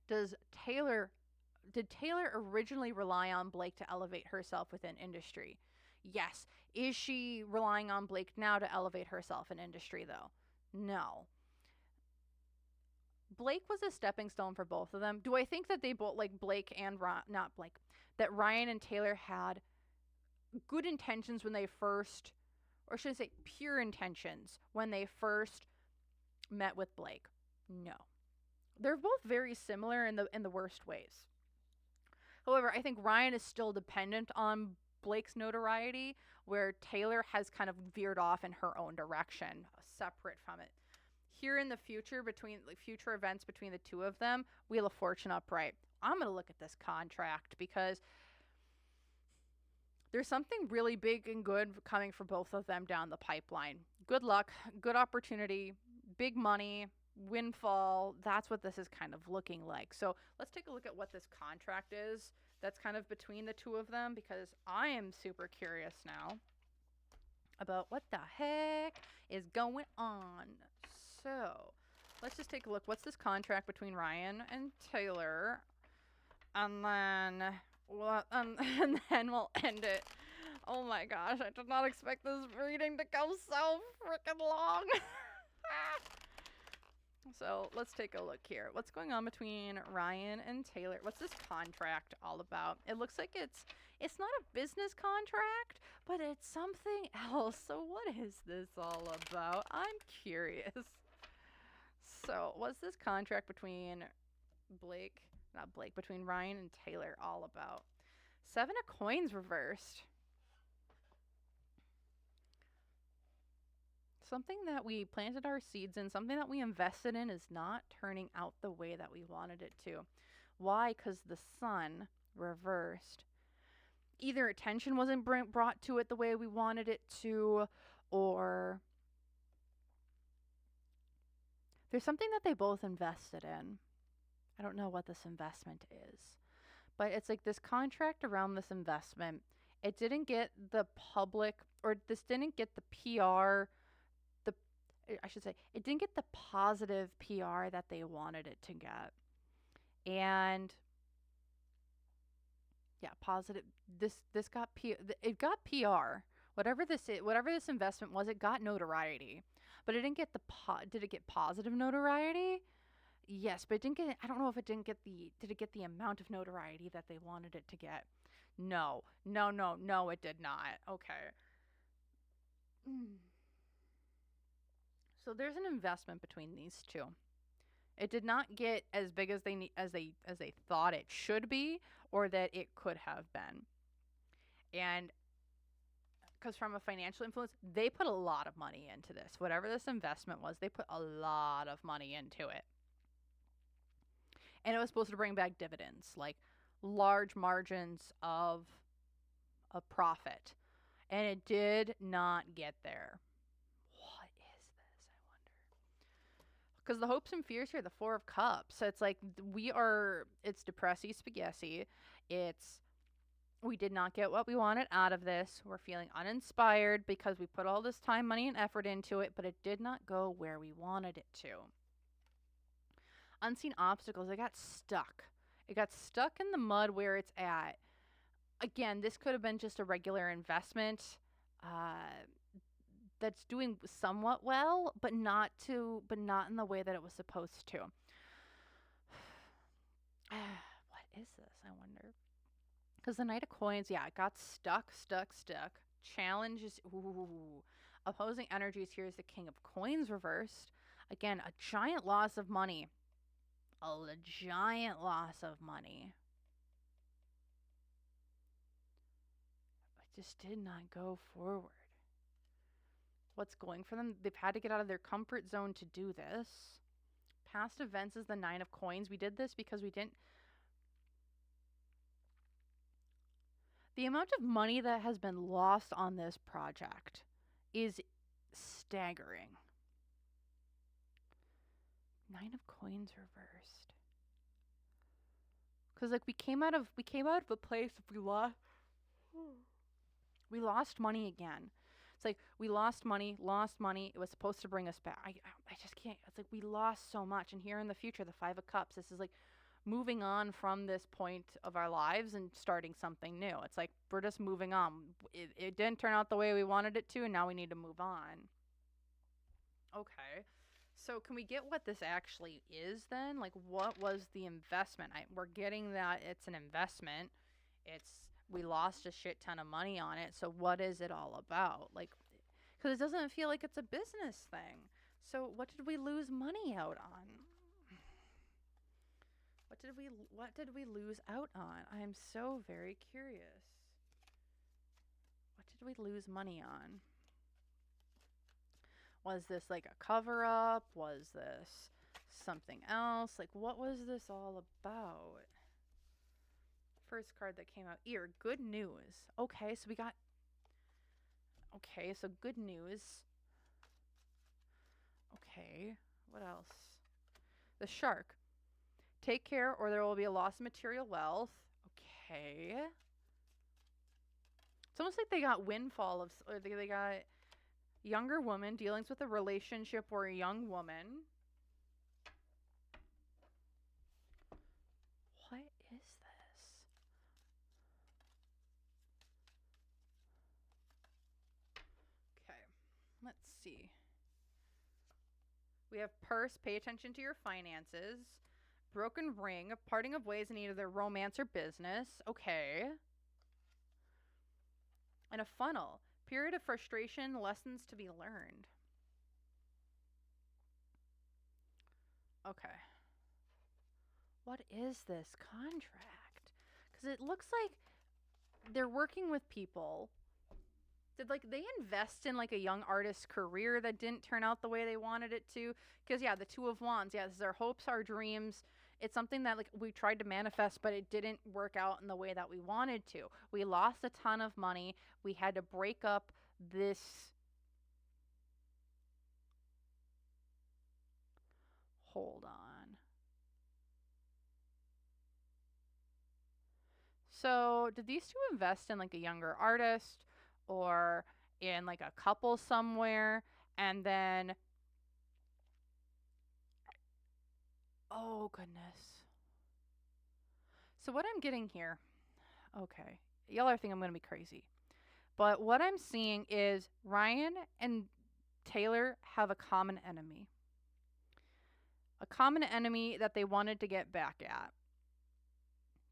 Did Taylor originally rely on Blake to elevate herself within industry? Yes. Is she relying on Blake now to elevate herself in industry, though? No. Blake was a stepping stone for both of them. Do I think that they both, like Blake and not Blake, that Ryan and Taylor had good intentions when they first, or should I say pure intentions when they first met with Blake? No. They're both very similar in the worst ways. However, I think Ryan is still dependent on Blake's notoriety, where Taylor has kind of veered off in her own direction, separate from it. Here in the future, between like future events between the two of them, Wheel of Fortune upright. I'm gonna look at this contract because there's something really big and good coming for both of them down the pipeline. Good luck, good opportunity, big money, windfall. That's what this is kind of looking like. So let's take a look at what this contract is that's kind of between the two of them, because I am super curious now about what the heck is going on. So let's just take a look. What's this contract between Ryan and Taylor? And then and then we'll end it. Oh my gosh, I did not expect this reading to go so freaking long. So let's take a look here. What's going on between Ryan and Taylor? What's this contract all about? It looks like it's not a business contract, but it's something else. So what is this all about? I'm curious. So what's this contract between between Ryan and Taylor all about? 7 of Coins reversed. Something that we planted our seeds in, something that we invested in, is not turning out the way that we wanted it to. Why? Because the Sun reversed. Either attention wasn't brought to it the way we wanted it to, or there's something that they both invested in. I don't know what this investment is, but it's like this contract around this investment. It didn't get the public, or this didn't get the PR, I should say, it didn't get the positive PR that they wanted it to get. And yeah, positive. This got it got PR. Whatever this investment was, it got notoriety, but it didn't get did it get positive notoriety? Yes, but it didn't get. I don't know if it didn't get the. Did it get the amount of notoriety that they wanted it to get? No, it did not. Okay. So there's an investment between these two. It did not get as big as they thought it should be, or that it could have been. And because from a financial influence, they put a lot of money into this. Whatever this investment was, they put a lot of money into it. And it was supposed to bring back dividends, like large margins of profit. And it did not get there. Because the hopes and fears here, the 4 of Cups. So it's like it's depressy spaghetti. We did not get what we wanted out of this. We're feeling uninspired because we put all this time, money, and effort into it, but it did not go where we wanted it to. Unseen obstacles. It got stuck. It got stuck in the mud where it's at. Again, this could have been just a regular investment. That's doing somewhat well, but not in the way that it was supposed to. What is this, I wonder? Because the Knight of Coins, yeah, it got stuck. Challenge is, opposing energies here is the King of Coins reversed. Again, a giant loss of money. A giant loss of money. It just did not go forward. What's going for them? They've had to get out of their comfort zone to do this. Past events is the 9 of Coins. We did this because we didn't. The amount of money that has been lost on this project is staggering. 9 of Coins reversed. Because like we came out of a place of we lost money again. It's like we lost money. It was supposed to bring us back. I just can't. It's like we lost so much. And here in the future, the 5 of Cups, this is like moving on from this point of our lives and starting something new. It's like we're just moving on. It didn't turn out the way we wanted it to, and now we need to move on. Okay. So can we get what this actually is then? Like, what was the investment? We're getting that it's an investment. We lost a shit ton of money on it. So what is it all about? Like, because it doesn't feel like it's a business thing. So what did we lose money out on? What did we lose out on? I am so very curious. What did we lose money on? Was this like a cover up? Was this something else? Like, what was this all about? First card that came out. Ear, good news. Okay, so we got. Okay, so good news. Okay, what else? The shark. Take care or there will be a loss of material wealth. Okay. It's almost like they got windfall of, or they got younger woman dealings with a relationship or a young woman. What is this? Okay, let's see. We have purse, pay attention to your finances. Broken ring, parting of ways in either romance or business. Okay. And a funnel, period of frustration, lessons to be learned. Okay. What is this contract? Because it looks like they're working with people. Did like they invest in like a young artist's career that didn't turn out the way they wanted it to? Because yeah, the Two of Wands, yeah, this is our hopes, our dreams. It's something that like we tried to manifest, but it didn't work out in the way that we wanted to. We lost a ton of money. We had to break up this. Hold on. So did these two invest in like a younger artist or in like a couple somewhere? And then, oh goodness. So what I'm getting here, okay, y'all are thinking I'm going to be crazy. But what I'm seeing is Ryan and Taylor have a common enemy. A common enemy that they wanted to get back at.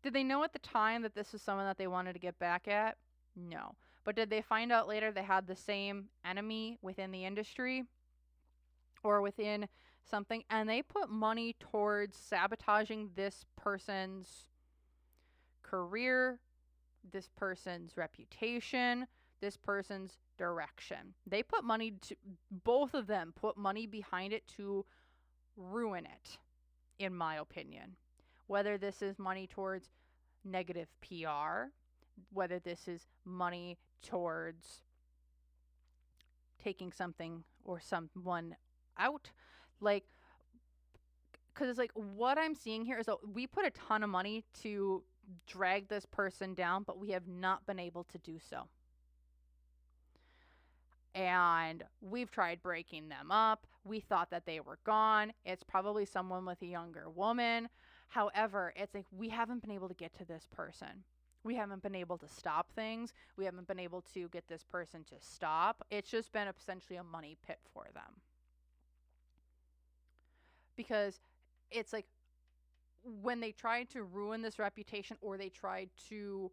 Did they know at the time that this was someone that they wanted to get back at? No. But did they find out later they had the same enemy within the industry or within something? And they put money towards sabotaging this person's career, this person's reputation, this person's direction. They put money to, both of them put money behind it to ruin it, in my opinion. Whether this is money towards negative PR, whether this is money towards taking something or someone out, like, because it's like what I'm seeing here is that we put a ton of money to drag this person down, but we have not been able to do so. And we've tried breaking them up. We thought that they were gone. It's probably someone with a younger woman. However, it's like we haven't been able to get to this person. We haven't been able to stop things. We haven't been able to get this person to stop. It's just been essentially a money pit for them. Because it's like when they tried to ruin this reputation or they tried to,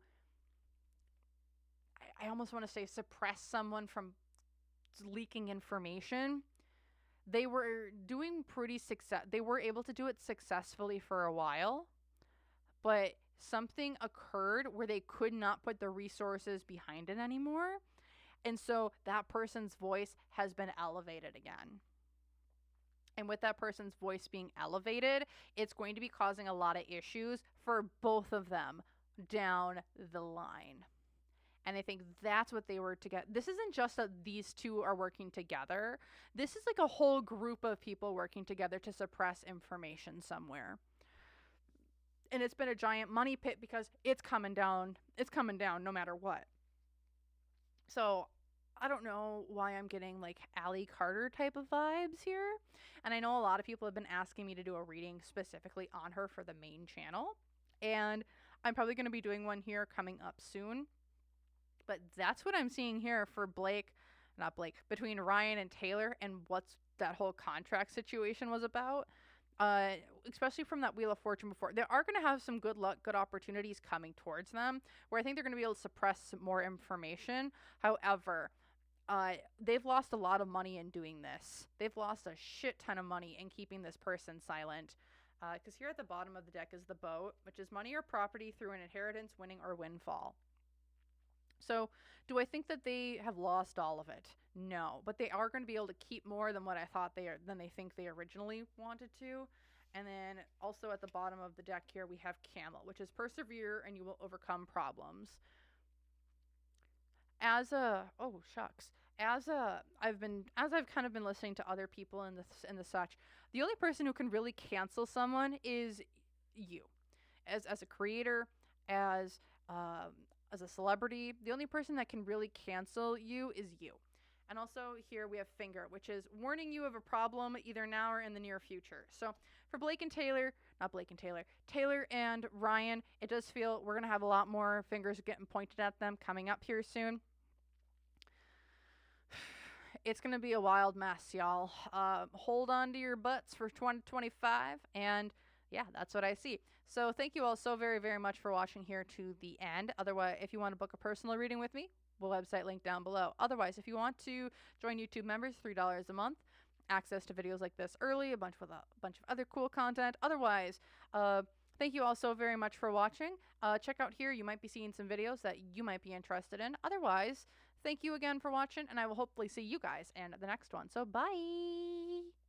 I almost want to say suppress someone from leaking information, they were doing they were able to do it successfully for a while, but something occurred where they could not put the resources behind it anymore. And so that person's voice has been elevated again. And with that person's voice being elevated, it's going to be causing a lot of issues for both of them down the line. And I think that's what they were together. This isn't just that these two are working together. This is like a whole group of people working together to suppress information somewhere. And it's been a giant money pit because it's coming down. It's coming down no matter what. So I don't know why I'm getting like Allie Carter type of vibes here. And I know a lot of people have been asking me to do a reading specifically on her for the main channel. And I'm probably going to be doing one here coming up soon. But that's what I'm seeing here for Blake, not Blake, between Ryan and Taylor, and what's that whole contract situation was about. Uh, Especially from that Wheel of Fortune before. They are going to have some good luck, good opportunities coming towards them, where I think they're going to be able to suppress more information. However, they've lost a lot of money in doing this. They've lost a shit ton of money in keeping this person silent. Because here at the bottom of the deck is the boat, which is money or property through an inheritance, winning, or windfall. So, do I think that they have lost all of it? No, but they are going to be able to keep more than what I thought than they think they originally wanted to. And then also at the bottom of the deck here we have Camel, which is persevere and you will overcome problems. As a oh shucks, as I've kind of been listening to other people in the such, the only person who can really cancel someone is you, as a creator, as um, as a celebrity. The only person that can really cancel you is you. And also here we have Finger, which is warning you of a problem either now or in the near future. So for Blake and Taylor, not Blake and Taylor, Taylor and Ryan, it does feel we're going to have a lot more fingers getting pointed at them coming up here soon. It's going to be a wild mess, y'all. Hold on to your butts for 2025. And yeah, that's what I see. So thank you all so very, very much for watching here to the end. Otherwise, if you want to book a personal reading with me, the website link down below. Otherwise, if you want to join YouTube members, $3 a month, access to videos like this early, a bunch of other cool content. Otherwise, thank you all so very much for watching. Check out here. You might be seeing some videos that you might be interested in. Otherwise, thank you again for watching, and I will hopefully see you guys in the next one. So, bye!